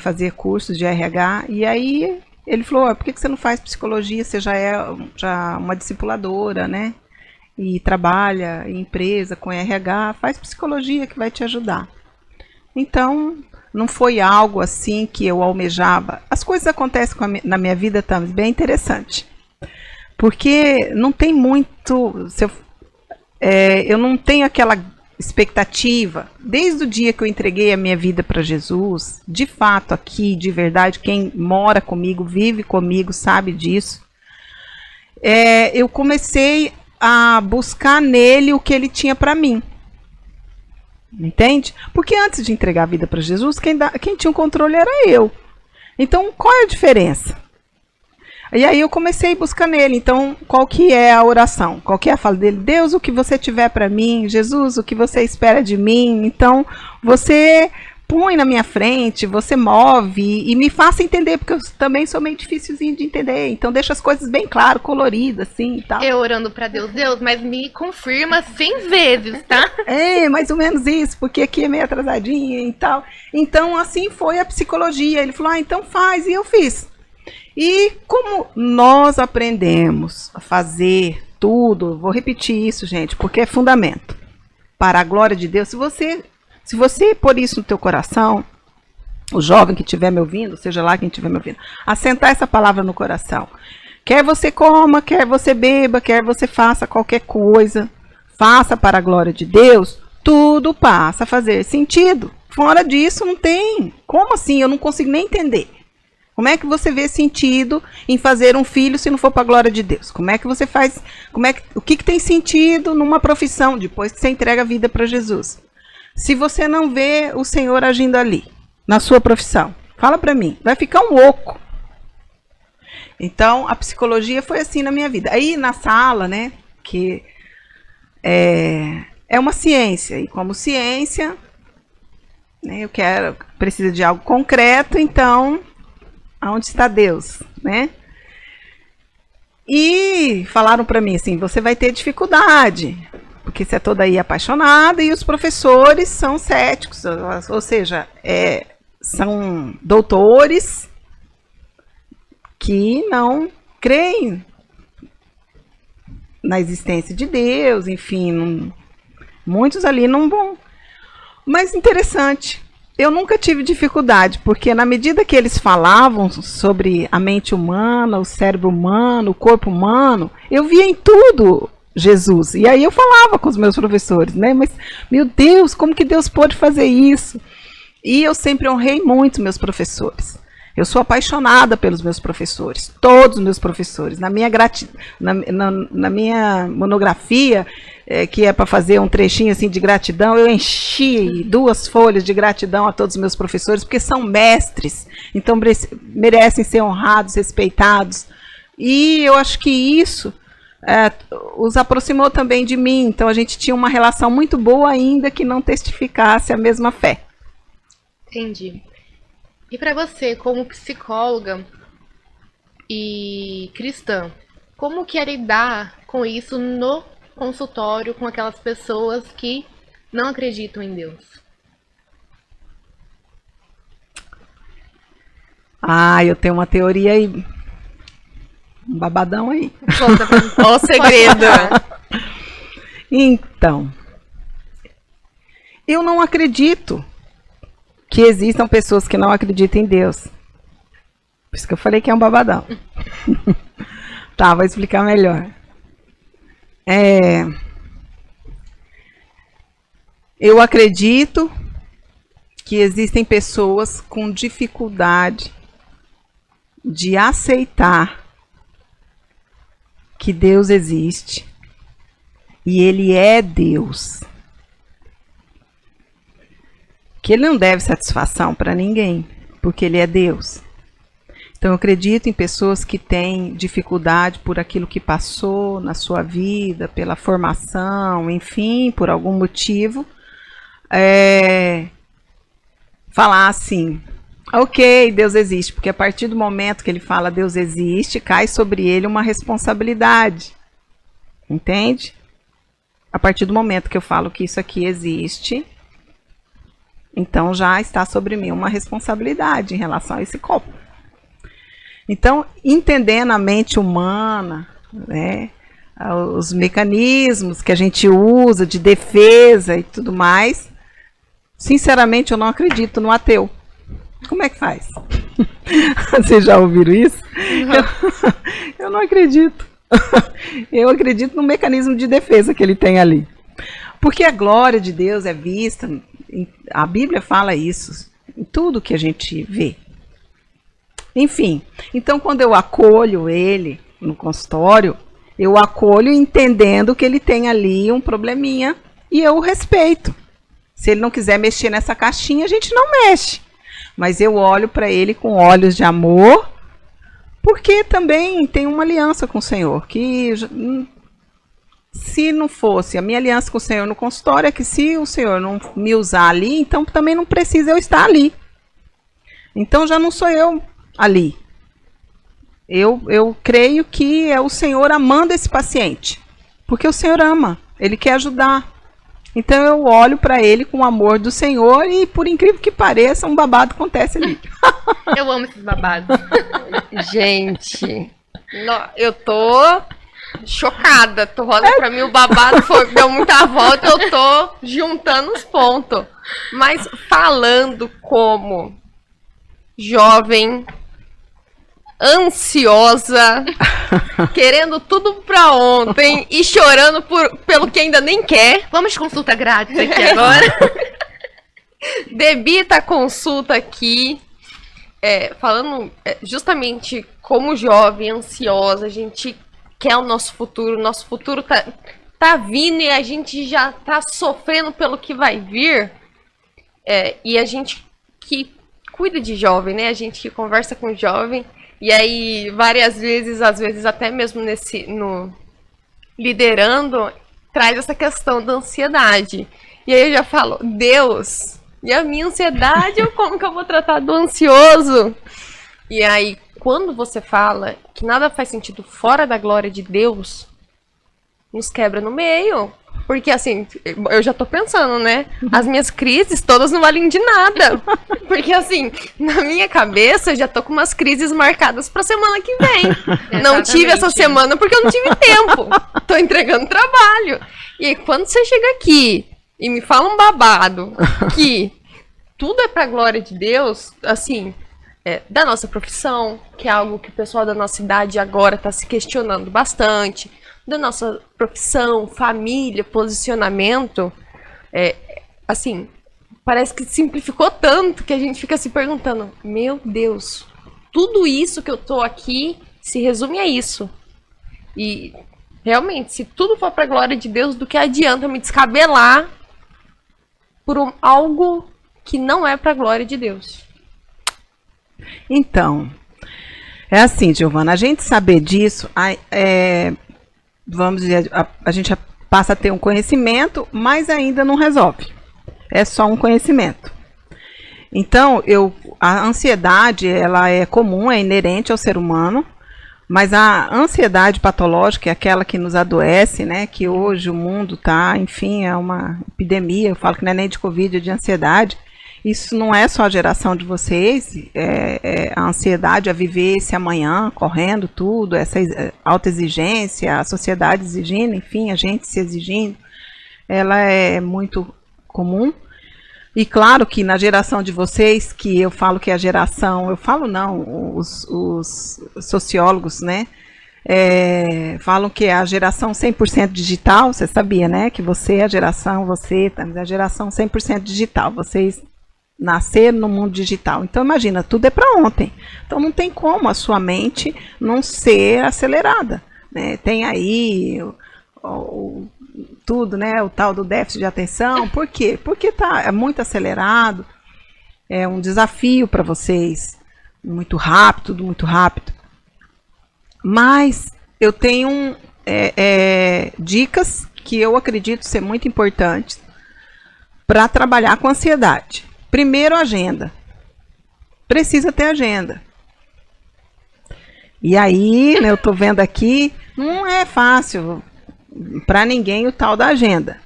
Fazer cursos de RH, e aí ele falou, por que você não faz psicologia, você já é uma discipuladora, né, e trabalha em empresa com RH, faz psicologia que vai te ajudar. Então, não foi algo assim que eu almejava. As coisas acontecem na minha vida também, bem interessante, porque não tem muito, eu não tenho aquela expectativa, desde o dia que eu entreguei a minha vida para Jesus, de fato aqui, de verdade, quem mora comigo, vive comigo, sabe disso, eu comecei a buscar nele o que ele tinha para mim, entende? Porque antes de entregar a vida para Jesus, quem tinha o controle era eu. Então, qual é a diferença? E aí eu comecei a buscar nele. Então, qual que é a oração? Qual que é a fala dele? Deus, o que você tiver para mim. Jesus, o que você espera de mim. Então, você põe na minha frente, você move e me faça entender, porque eu também sou meio dificilzinho de entender. Então, deixa as coisas bem claro, coloridas, assim e tal. Eu orando pra Deus, mas me confirma 100 vezes, tá? Mais ou menos isso, porque aqui é meio atrasadinha e tal. Então, assim foi a psicologia. Ele falou, então faz, e eu fiz. E como nós aprendemos a fazer tudo, vou repetir isso, gente, porque é fundamento. Para a glória de Deus, se você pôr isso no teu coração, o jovem que estiver me ouvindo, seja lá quem estiver me ouvindo, assentar essa palavra no coração. Quer você coma, quer você beba, quer você faça qualquer coisa, faça para a glória de Deus, tudo passa a fazer sentido. Fora disso não tem. Como assim? Eu não consigo nem entender. Como é que você vê sentido em fazer um filho se não for para a glória de Deus? Como é que você faz? O que tem sentido numa profissão depois que você entrega a vida para Jesus? Se você não vê o Senhor agindo ali, na sua profissão, fala para mim, vai ficar um oco. Então, a psicologia foi assim na minha vida. Aí na sala, né, que é uma ciência, e como ciência, né? Preciso de algo concreto, então, aonde está Deus, né? E falaram para mim assim, você vai ter dificuldade, porque você é toda aí apaixonada e os professores são céticos, ou seja, são doutores que não creem na existência de Deus, enfim, muitos ali não vão. Mas interessante, eu nunca tive dificuldade, porque na medida que eles falavam sobre a mente humana, o cérebro humano, o corpo humano, eu via em tudo Jesus. E aí eu falava com os meus professores, né? Mas, meu Deus, como que Deus pôde fazer isso? E eu sempre honrei muito meus professores. Eu sou apaixonada pelos meus professores, todos os meus professores. Na minha monografia, que é para fazer um trechinho assim de gratidão, eu enchi 2 folhas de gratidão a todos os meus professores, porque são mestres, então merecem ser honrados, respeitados. E eu acho que isso os aproximou também de mim, então a gente tinha uma relação muito boa, ainda que não testificasse a mesma fé. Entendi. E para você, como psicóloga e cristã, como que é lidar com isso no consultório com aquelas pessoas que não acreditam em Deus? Eu tenho uma teoria aí, um babadão aí. Conta pra mim. Ó o segredo. Então, eu não acredito que existam pessoas que não acreditam em Deus. Por isso que eu falei que é um babadão. Tá, vou explicar melhor. Eu acredito que existem pessoas com dificuldade de aceitar que Deus existe e Ele é Deus. Que Ele não deve satisfação para ninguém, porque Ele é Deus. Então eu acredito em pessoas que têm dificuldade por aquilo que passou na sua vida, pela formação, enfim, por algum motivo, falar assim, ok, Deus existe, porque a partir do momento que ele fala Deus existe, cai sobre ele uma responsabilidade, entende? A partir do momento que eu falo que isso aqui existe, então já está sobre mim uma responsabilidade em relação a esse corpo. Então, entendendo a mente humana, né, os mecanismos que a gente usa de defesa e tudo mais, sinceramente eu não acredito no ateu. Como é que faz? Vocês já ouviram isso? Eu não acredito. Eu acredito no mecanismo de defesa que ele tem ali. Porque a glória de Deus é vista, a Bíblia fala isso, em tudo que a gente vê. Enfim, então quando eu acolho ele no consultório, eu acolho entendendo que ele tem ali um probleminha e eu o respeito. Se ele não quiser mexer nessa caixinha, a gente não mexe. Mas eu olho para ele com olhos de amor, porque também tem uma aliança com o Senhor, que se não fosse a minha aliança com o Senhor no consultório, é que se o Senhor não me usar ali, então também não precisa eu estar ali. Então já não sou eu ali. Eu creio que é o Senhor amando esse paciente, porque o Senhor ama, Ele quer ajudar. Então eu olho para ele com o amor do Senhor e, por incrível que pareça, um babado acontece ali. Eu amo esses babados. Gente, eu tô chocada. Rosa, pra mim o babado deu muita volta, eu tô juntando os pontos. Mas falando como jovem, ansiosa, querendo tudo pra ontem e chorando pelo que ainda nem quer. Vamos de consulta grátis aqui agora. Debita a consulta aqui. Falando justamente como jovem, ansiosa, a gente quer o nosso futuro tá vindo e a gente já tá sofrendo pelo que vai vir. E a gente que cuida de jovem, né? A gente que conversa com jovem. E aí, várias vezes, às vezes até mesmo no liderando, traz essa questão da ansiedade. E aí eu já falo, Deus E a minha ansiedade, como que eu vou tratar do ansioso? E aí, quando você fala que nada faz sentido fora da glória de Deus, nos quebra no meio. Porque assim, eu já tô pensando, né? As minhas crises todas não valem de nada. Porque assim, na minha cabeça eu já tô com umas crises marcadas pra semana que vem. Não tive essa semana porque eu não tive tempo. Tô entregando trabalho. E aí, quando você chega aqui e me fala um babado que tudo é pra glória de Deus, assim, da nossa profissão, que é algo que o pessoal da nossa idade agora tá se questionando bastante, da nossa profissão, família, posicionamento, assim, parece que simplificou tanto que a gente fica se perguntando, meu Deus, tudo isso que eu tô aqui se resume a isso. E realmente, se tudo for pra glória de Deus, do que adianta eu me descabelar por algo que não é pra glória de Deus? Então, é assim, Giovana, a gente saber disso, vamos dizer, a gente passa a ter um conhecimento, mas ainda não resolve. É só um conhecimento. Então, a ansiedade, ela é comum, é inerente ao ser humano, mas a ansiedade patológica é aquela que nos adoece, né? Que hoje o mundo tá, enfim, é uma epidemia. Eu falo que não é nem de Covid, é de ansiedade. Isso não é só a geração de vocês, a ansiedade a viver esse amanhã, correndo tudo, essa alta exigência, a sociedade exigindo, enfim, a gente se exigindo, ela é muito comum. E claro que na geração de vocês, que eu falo que é a geração, eu falo não, os sociólogos, né, falam que é a geração 100% digital, você sabia, né, que você é a geração 100% digital, vocês nasceram no mundo digital. Então, imagina, tudo é para ontem. Então, não tem como a sua mente não ser acelerada, né? Tem aí tudo, né? O tal do déficit de atenção. Por quê? Porque é muito acelerado. É um desafio para vocês. Muito rápido, tudo muito rápido. Mas eu tenho dicas que eu acredito ser muito importantes para trabalhar com ansiedade. Primeiro, agenda. Precisa ter agenda. E aí, né, eu estou vendo aqui, não é fácil para ninguém o tal da agenda.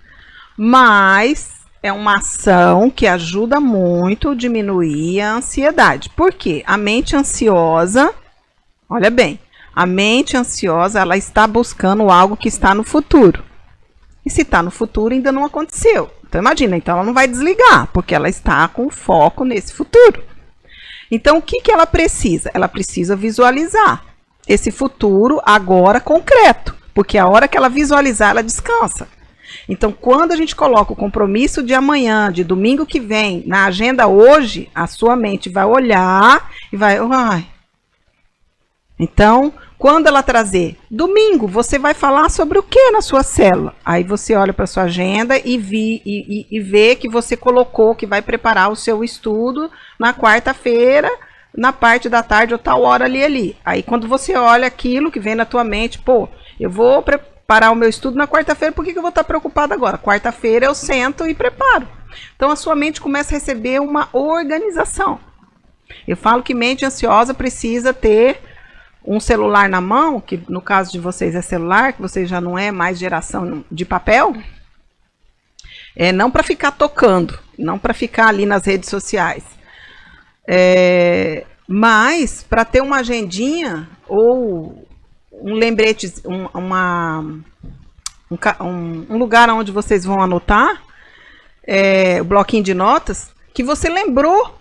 Mas é uma ação que ajuda muito a diminuir a ansiedade. Por quê? A mente ansiosa, olha bem, a mente ansiosa, ela está buscando algo que está no futuro. E se está no futuro, ainda não aconteceu. Então, imagina, então ela não vai desligar, porque ela está com foco nesse futuro. Então, o que ela precisa? Ela precisa visualizar esse futuro agora concreto, porque a hora que ela visualizar, ela descansa. Então, quando a gente coloca o compromisso de amanhã, de domingo que vem, na agenda hoje, a sua mente vai olhar e vai... Então, quando ela trazer domingo, você vai falar sobre o que na sua célula? Aí você olha para a sua agenda e vê que você colocou que vai preparar o seu estudo na quarta-feira, na parte da tarde ou tal hora ali. Aí quando você olha aquilo que vem na tua mente, pô, eu vou preparar o meu estudo na quarta-feira, por que eu vou estar preocupado agora? Quarta-feira eu sento e preparo. Então a sua mente começa a receber uma organização. Eu falo que mente ansiosa precisa ter um celular na mão, que no caso de vocês é celular, que vocês já não é mais geração de papel, não para ficar tocando, não para ficar ali nas redes sociais, mas para ter uma agendinha ou um lembrete, um lugar onde vocês vão anotar, o bloquinho de notas, que você lembrou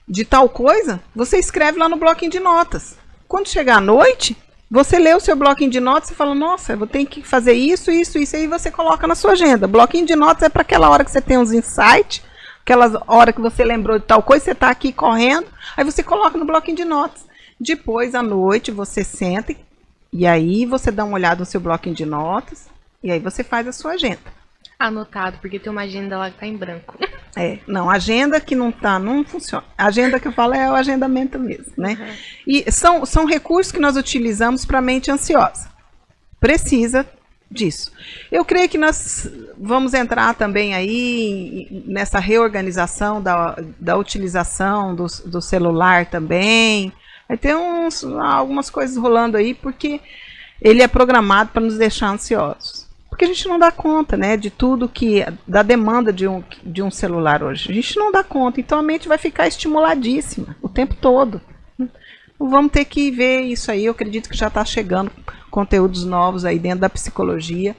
de tal coisa, você escreve lá no bloquinho de notas. Quando chegar à noite, você lê o seu bloquinho de notas e fala, nossa, eu vou ter que fazer isso, aí você coloca na sua agenda. Bloquinho de notas é para aquela hora que você tem uns insights, aquela hora que você lembrou de tal coisa, você está aqui correndo, aí você coloca no bloquinho de notas. Depois, à noite, você senta e aí você dá uma olhada no seu bloquinho de notas e aí você faz a sua agenda. Anotado, porque tem uma agenda lá que tá em branco. Não, agenda que não funciona. A agenda que eu falo é o agendamento mesmo, né? E são recursos que nós utilizamos para a mente ansiosa. Precisa disso. Eu creio que nós vamos entrar também aí nessa reorganização da utilização do celular também. Vai ter algumas coisas rolando aí, porque ele é programado para nos deixar ansiosos. Porque a gente não dá conta, né, de tudo da demanda de um celular hoje. A gente não dá conta, então a mente vai ficar estimuladíssima o tempo todo. Vamos ter que ver isso aí. Eu acredito que já está chegando conteúdos novos aí dentro da psicologia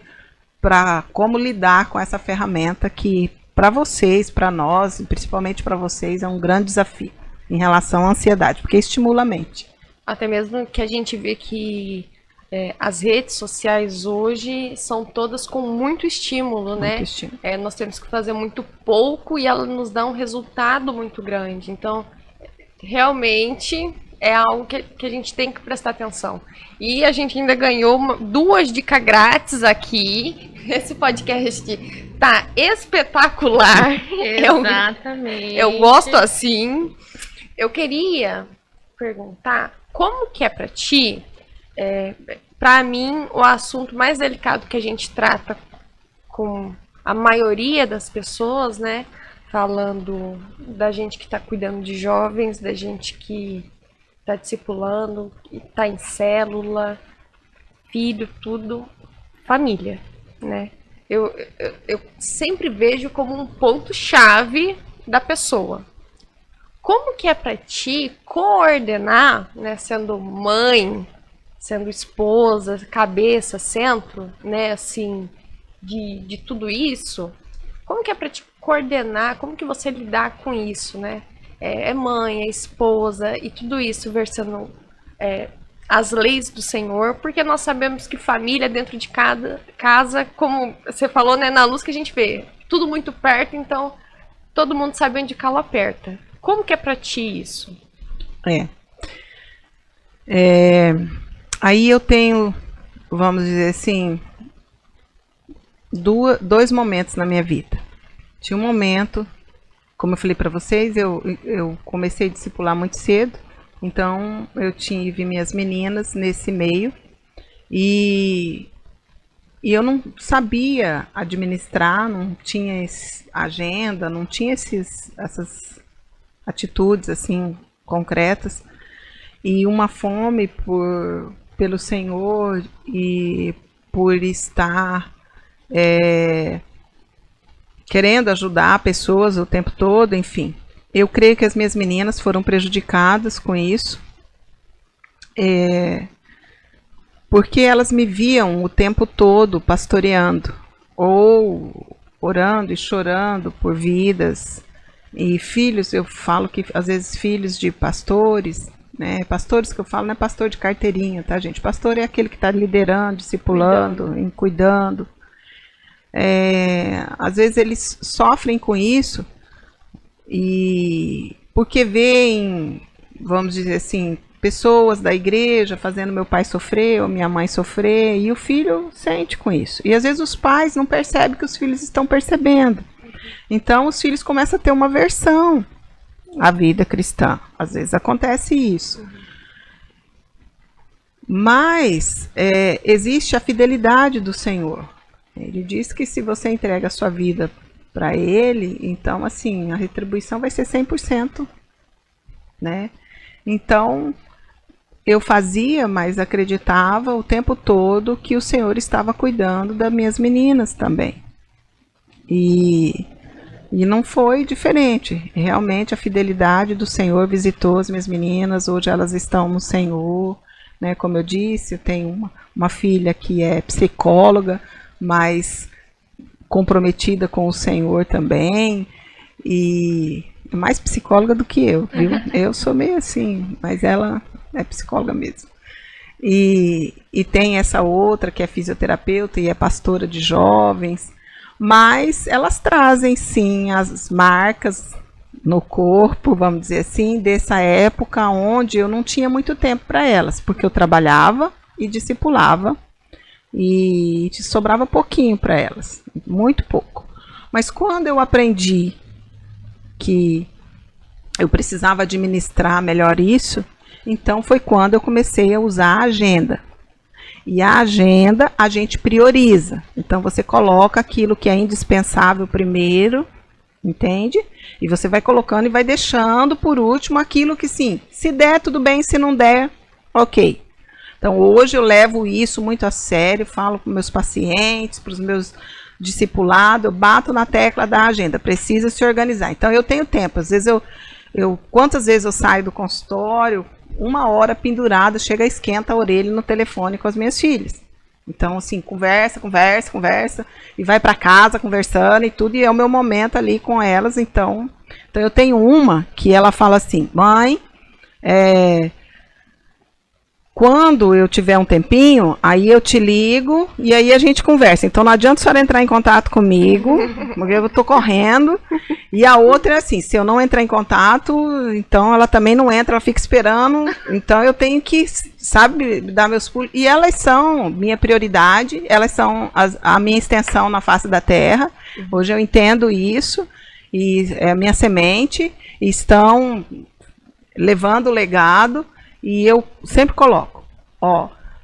para como lidar com essa ferramenta que para vocês, para nós, e principalmente para vocês, é um grande desafio em relação à ansiedade, porque estimula a mente. Até mesmo que a gente vê que as redes sociais hoje são todas com muito estímulo, né? Estímulo. Nós temos que fazer muito pouco e ela nos dá um resultado muito grande. Então, realmente é algo que a gente tem que prestar atenção. E a gente ainda ganhou 2 dicas grátis aqui. Esse podcast tá espetacular. Exatamente. Eu gosto assim. Eu queria perguntar como que é pra ti, pra mim, o assunto mais delicado que a gente trata com a maioria das pessoas, né? Falando da gente que tá cuidando de jovens, da gente que tá discipulando, tá em célula, filho, tudo, família, né? Eu sempre vejo como um ponto-chave da pessoa. Como que é pra ti coordenar, né, sendo mãe, sendo esposa, cabeça, centro, né, assim, de tudo isso? Como que é pra te coordenar, como que você lidar com isso, né? É mãe, é esposa e tudo isso versando as leis do Senhor, porque nós sabemos que família dentro de cada casa, como você falou, né, na luz que a gente vê, tudo muito perto, então todo mundo sabe onde calo aperta. Como que é pra ti isso? Aí eu tenho, vamos dizer assim, dois momentos na minha vida. Tinha um momento, como eu falei para vocês, eu comecei a discipular muito cedo, então eu tive minhas meninas nesse meio e eu não sabia administrar, não tinha agenda, não tinha essas atitudes assim concretas, e uma fome pelo Senhor e por estar querendo ajudar pessoas o tempo todo, enfim. Eu creio que as minhas meninas foram prejudicadas com isso, porque elas me viam o tempo todo pastoreando, ou orando e chorando por vidas. E filhos, eu falo que às vezes filhos de pastores, né? Pastores que eu falo não é pastor de carteirinha, tá, gente? Pastor é aquele que está liderando, discipulando, cuidando. Às vezes eles sofrem com isso e porque veem, vamos dizer assim, pessoas da igreja fazendo meu pai sofrer ou minha mãe sofrer, e o filho sente com isso. E às vezes os pais não percebem que os filhos estão percebendo. Então os filhos começam a ter uma aversão à vida cristã. Às vezes acontece isso. Mas existe a fidelidade do Senhor. Ele diz que se você entrega a sua vida para Ele, então assim, a retribuição vai ser 100%. Né? Então, eu fazia, mas acreditava o tempo todo que o Senhor estava cuidando das minhas meninas também. E não foi diferente. Realmente a fidelidade do Senhor visitou as minhas meninas. Hoje elas estão no Senhor, né? Como eu disse, eu tenho uma filha que é psicóloga, mas comprometida com o Senhor também, e é mais psicóloga do que eu, viu? Eu sou meio assim, mas ela é psicóloga mesmo. E tem essa outra que é fisioterapeuta e é pastora de jovens, mas elas trazem sim as marcas no corpo, vamos dizer assim, dessa época onde eu não tinha muito tempo para elas, porque eu trabalhava e discipulava, e sobrava pouquinho para elas, muito pouco. Mas quando eu aprendi que eu precisava administrar melhor isso, então foi quando eu comecei a usar a agenda. E a agenda a gente prioriza. Então você coloca aquilo que é indispensável primeiro, entende? E você vai colocando e vai deixando por último aquilo que sim, se der tudo bem, se não der, ok. Então hoje eu levo isso muito a sério, falo com meus pacientes, para os meus discipulados, eu bato na tecla da agenda, precisa se organizar. Então eu tenho tempo, às vezes quantas vezes eu saio do consultório, 1 hora pendurada, chega, esquenta a orelha no telefone com as minhas filhas. Então, assim, conversa, e vai para casa conversando e tudo, e é o meu momento ali com elas. Então eu tenho uma que ela fala assim, mãe, quando eu tiver um tempinho, aí eu te ligo e aí a gente conversa. Então não adianta a senhora entrar em contato comigo, porque eu tô correndo. E a outra é assim, se eu não entrar em contato, então ela também não entra, ela fica esperando. Então eu tenho que, sabe, dar meus pulos. E elas são minha prioridade, elas são a minha extensão na face da terra. Hoje eu entendo isso, e é a minha semente, e estão levando o legado. E eu sempre coloco,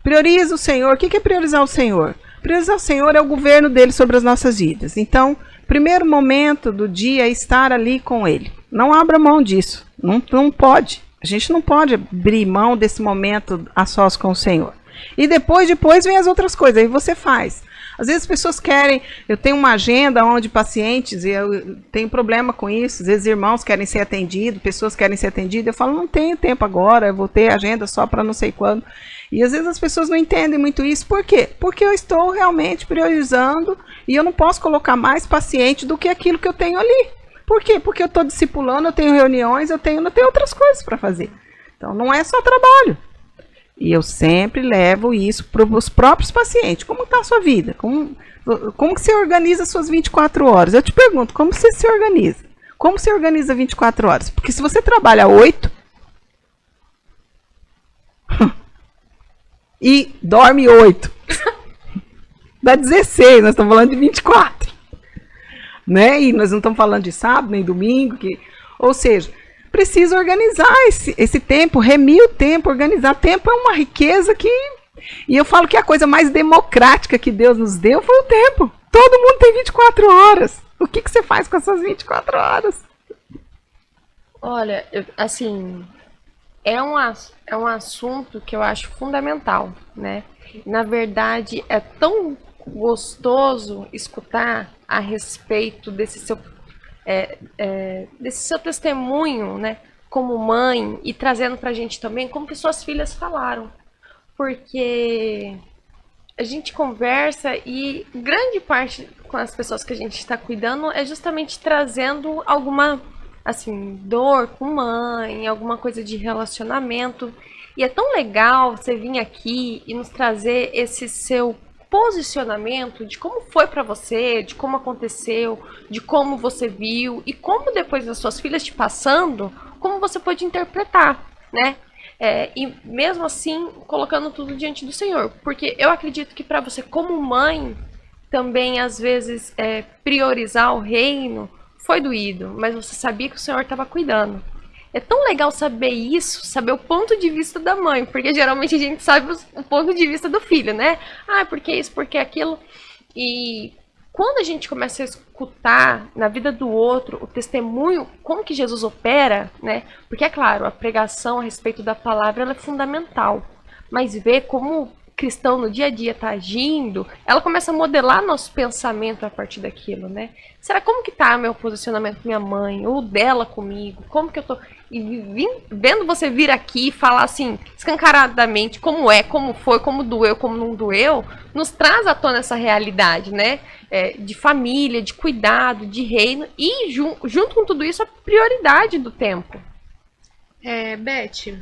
prioriza o Senhor. O que é priorizar o Senhor? Priorizar o Senhor é o governo dele sobre as nossas vidas. Então, primeiro momento do dia é estar ali com ele. Não abra mão disso. Não pode. A gente não pode abrir mão desse momento a sós com o Senhor. E depois vem as outras coisas, aí você faz. Às vezes as pessoas querem, eu tenho uma agenda onde pacientes, e eu tenho problema com isso, às vezes irmãos querem ser atendidos, pessoas querem ser atendidas, eu falo, não tenho tempo agora, eu vou ter agenda só para não sei quando. E às vezes as pessoas não entendem muito isso, por quê? Porque eu estou realmente priorizando e eu não posso colocar mais paciente do que aquilo que eu tenho ali. Por quê? Porque eu estou discipulando, eu tenho reuniões, eu tenho outras coisas para fazer. Então não é só trabalho. E eu sempre levo isso para os próprios pacientes. Como está a sua vida? Como que você organiza as suas 24 horas? Eu te pergunto, como você se organiza? Como você organiza 24 horas? Porque se você trabalha 8 e dorme 8, dá 16, nós estamos falando de 24. Né? E nós não estamos falando de sábado nem domingo. Ou seja, precisa organizar esse tempo, remir o tempo, organizar. Tempo é uma riqueza que... E eu falo que a coisa mais democrática que Deus nos deu foi o tempo. Todo mundo tem 24 horas. O que você faz com essas 24 horas? Olha, assim, é um assunto que eu acho fundamental, né? Na verdade, é tão gostoso escutar a respeito desse seu testemunho, né, como mãe, e trazendo pra gente também como que suas filhas falaram, porque a gente conversa e grande parte com as pessoas que a gente está cuidando é justamente trazendo alguma, assim, dor com mãe, alguma coisa de relacionamento, e é tão legal você vir aqui e nos trazer esse seu posicionamento de como foi para você, de como aconteceu, de como você viu e como depois das suas filhas te passando, como você pode interpretar, né? E mesmo assim, colocando tudo diante do Senhor. Porque eu acredito que para você como mãe, também às vezes priorizar o reino foi doído, mas você sabia que o Senhor estava cuidando. É tão legal saber isso, saber o ponto de vista da mãe, porque geralmente a gente sabe o ponto de vista do filho, né? Ah, porque isso, porque aquilo. E quando a gente começa a escutar na vida do outro o testemunho, como que Jesus opera, né? Porque é claro, a pregação a respeito da palavra ela é fundamental, mas ver como o cristão no dia a dia está agindo, ela começa a modelar nosso pensamento a partir daquilo, né? Será como que tá meu posicionamento com minha mãe, ou dela comigo? Como que eu tô... E vendo você vir aqui e falar assim, escancaradamente, como é, como foi, como doeu, como não doeu, nos traz à tona essa realidade, né? De família, de cuidado, de reino, e junto com tudo isso, a prioridade do tempo. Beth,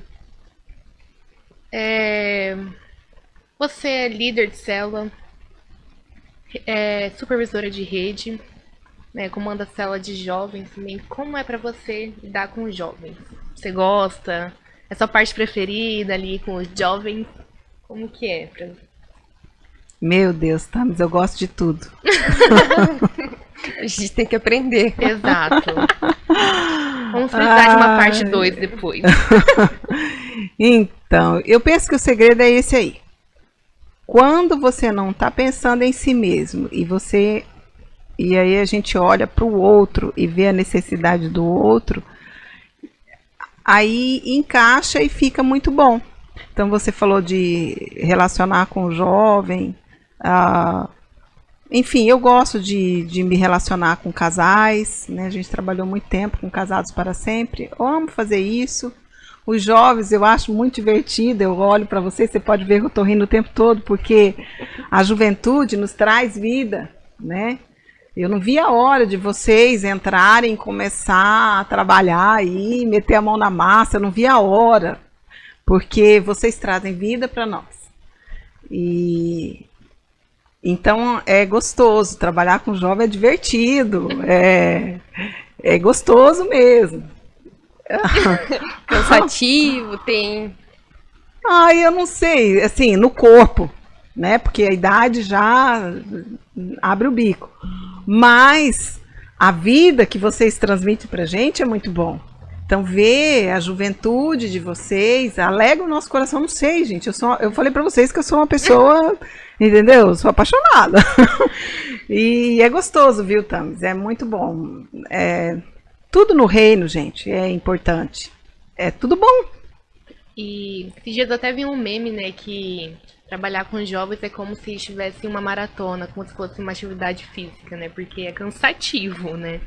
você é líder de célula, supervisora de rede, né, comanda a célula de jovens também. Como é pra você lidar com os jovens? Você gosta? É sua parte preferida ali com os jovens? Como que é? Meu Deus, tá? Mas eu gosto de tudo. A gente tem que aprender. Exato. Vamos precisar de uma parte 2 depois. Então, eu penso que o segredo é esse aí. Quando você não está pensando em si mesmo e aí a gente olha para o outro e vê a necessidade do outro, aí encaixa e fica muito bom. Então você falou de relacionar com o jovem, enfim, eu gosto de me relacionar com casais, né? A gente trabalhou muito tempo com Casados para Sempre, eu amo fazer isso. Os jovens eu acho muito divertido, eu olho para vocês, você pode ver que eu estou rindo o tempo todo, porque a juventude nos traz vida, né? Eu não vi a hora de vocês entrarem, começar a trabalhar aí, meter a mão na massa, eu não vi a hora, porque vocês trazem vida para nós. E então é gostoso, trabalhar com jovem é divertido, é gostoso mesmo. Cansativo, tem... Eu não sei, assim, no corpo, né? Porque a idade já abre o bico. Mas a vida que vocês transmitem pra gente é muito bom. Então, ver a juventude de vocês alegra o nosso coração. Não sei, gente, eu falei pra vocês que eu sou uma pessoa, entendeu? Eu sou apaixonada. E é gostoso, viu, Thames? É muito bom. Tudo no reino, gente, é importante. É tudo bom. E esses dias eu até vi um meme, né, que trabalhar com jovens é como se estivesse em uma maratona, como se fosse uma atividade física, né, porque é cansativo, né.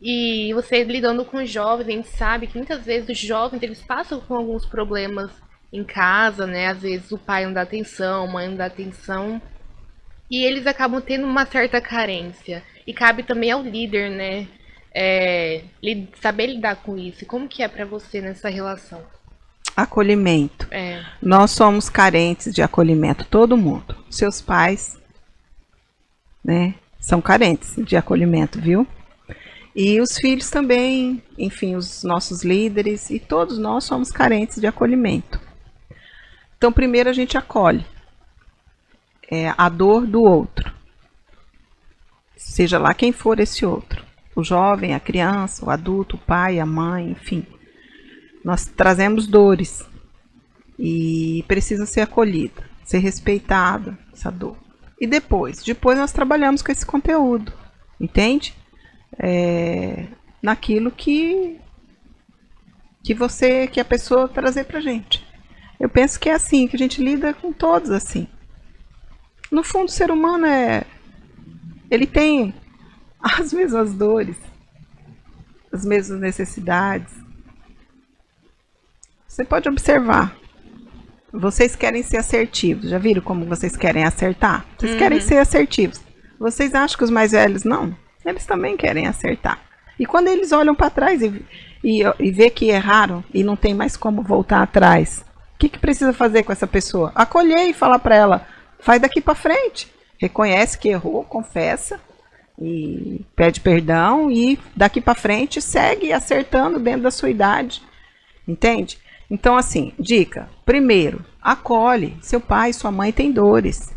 E você lidando com jovens, a gente sabe que muitas vezes os jovens, eles passam com alguns problemas em casa, né, às vezes o pai não dá atenção, a mãe não dá atenção, e eles acabam tendo uma certa carência. E cabe também ao líder, né, saber lidar com isso. Como que é pra você nessa relação? Acolhimento. Nós somos carentes de acolhimento, todo mundo. Seus pais, né, são carentes de acolhimento, viu? E os filhos também, enfim, os nossos líderes, e todos nós somos carentes de acolhimento. Então, primeiro a gente acolhe a dor do outro, seja lá quem for esse outro. O jovem, a criança, o adulto, o pai, a mãe, enfim. Nós trazemos dores e precisa ser acolhida, ser respeitada essa dor. E depois nós trabalhamos com esse conteúdo, entende? Naquilo que a pessoa trazer pra gente. Eu penso que é assim, que a gente lida com todos assim. No fundo, o ser humano ele tem as mesmas dores, as mesmas necessidades. Você pode observar. Vocês querem ser assertivos. Já viram como vocês querem acertar? Vocês querem ser assertivos. Vocês acham que os mais velhos não? Eles também querem acertar. E quando eles olham para trás e vê que erraram e não tem mais como voltar atrás, o que precisa fazer com essa pessoa? Acolher e falar para ela, faz daqui para frente. Reconhece que errou, confessa e pede perdão e daqui para frente segue acertando dentro da sua idade. Entende? Então, assim, dica. Primeiro, acolhe. Seu pai e sua mãe têm dores.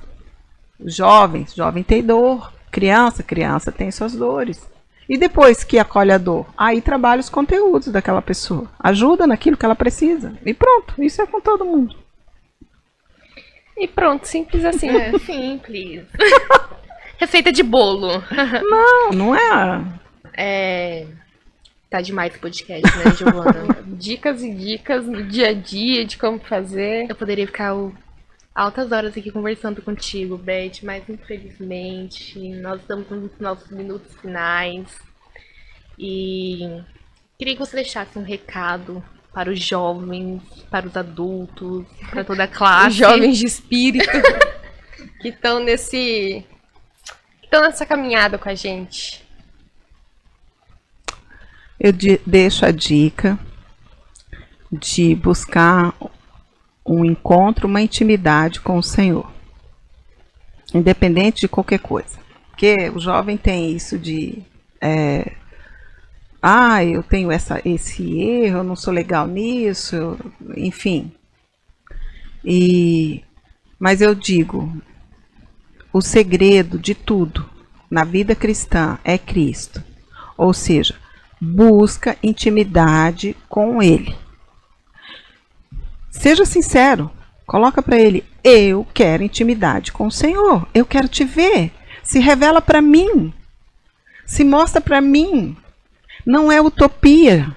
Jovem tem dor. Criança tem suas dores. E depois que acolhe a dor, aí trabalha os conteúdos daquela pessoa. Ajuda naquilo que ela precisa. E pronto, isso é com todo mundo. E pronto, simples assim. Simples. Receita de bolo. Não é. Tá demais esse podcast, né, Giovana? Dicas e dicas no dia a dia de como fazer. Eu poderia ficar altas horas aqui conversando contigo, Beth, mas infelizmente nós estamos nos nossos minutos finais. E queria que você deixasse um recado para os jovens, para os adultos, para toda a classe. Os jovens de espírito que estão nessa caminhada com a gente. Eu deixo a dica de buscar um encontro, uma intimidade com o Senhor, independente de qualquer coisa. Porque o jovem tem isso de eu tenho esse erro, eu não sou legal nisso, enfim. Mas eu digo, o segredo de tudo na vida cristã é Cristo. Ou seja, busca intimidade com Ele. Seja sincero. Coloca para ele: eu quero intimidade com o Senhor. Eu quero te ver. Se revela para mim. Se mostra para mim. Não é utopia.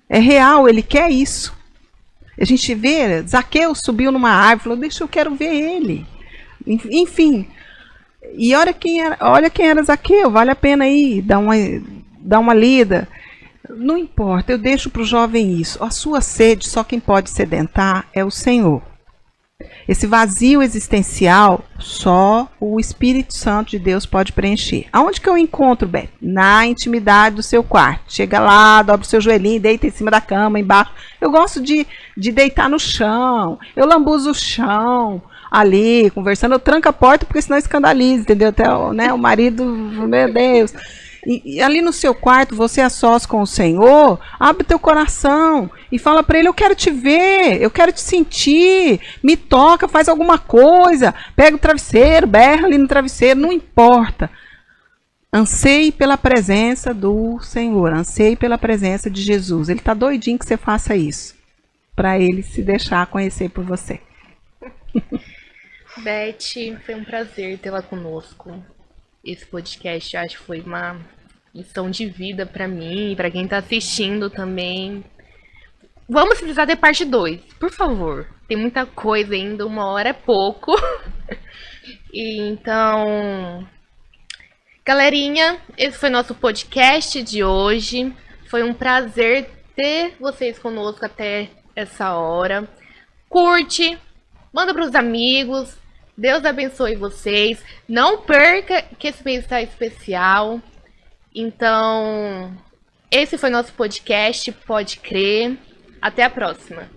É real, ele quer isso. A gente vê, Zaqueu subiu numa árvore, falou: deixa, eu quero ver ele. Enfim. E olha quem era Zaqueu, vale a pena ir, dar uma lida. Não importa, eu deixo para o jovem isso. A sua sede, só quem pode sedentar é o Senhor. Esse vazio existencial, só o Espírito Santo de Deus pode preencher. Aonde que eu encontro, Beth? Na intimidade do seu quarto. Chega lá, dobra o seu joelhinho, deita em cima da cama, embaixo. Eu gosto de deitar no chão. Eu lambuzo o chão ali, conversando. Eu tranco a porta porque senão escandaliza, entendeu? Até o marido, meu Deus. E ali no seu quarto, você a sós com o Senhor, abre teu coração e fala para ele: eu quero te ver, eu quero te sentir, me toca, faz alguma coisa, pega o travesseiro, berra ali no travesseiro, não importa. Anseie pela presença do Senhor, anseie pela presença de Jesus. Ele está doidinho que você faça isso, para ele se deixar conhecer por você. Beth, foi um prazer tê-la conosco. Esse podcast, eu acho que foi uma lição de vida pra mim e pra quem tá assistindo também. Vamos precisar de parte 2, por favor. Tem muita coisa ainda, 1 hora é pouco. E então, galerinha, esse foi nosso podcast de hoje. Foi um prazer ter vocês conosco até essa hora. Curte, manda pros amigos. Deus abençoe vocês. Não perca que esse mês está especial. Então, esse foi nosso podcast. Pode crer. Até a próxima.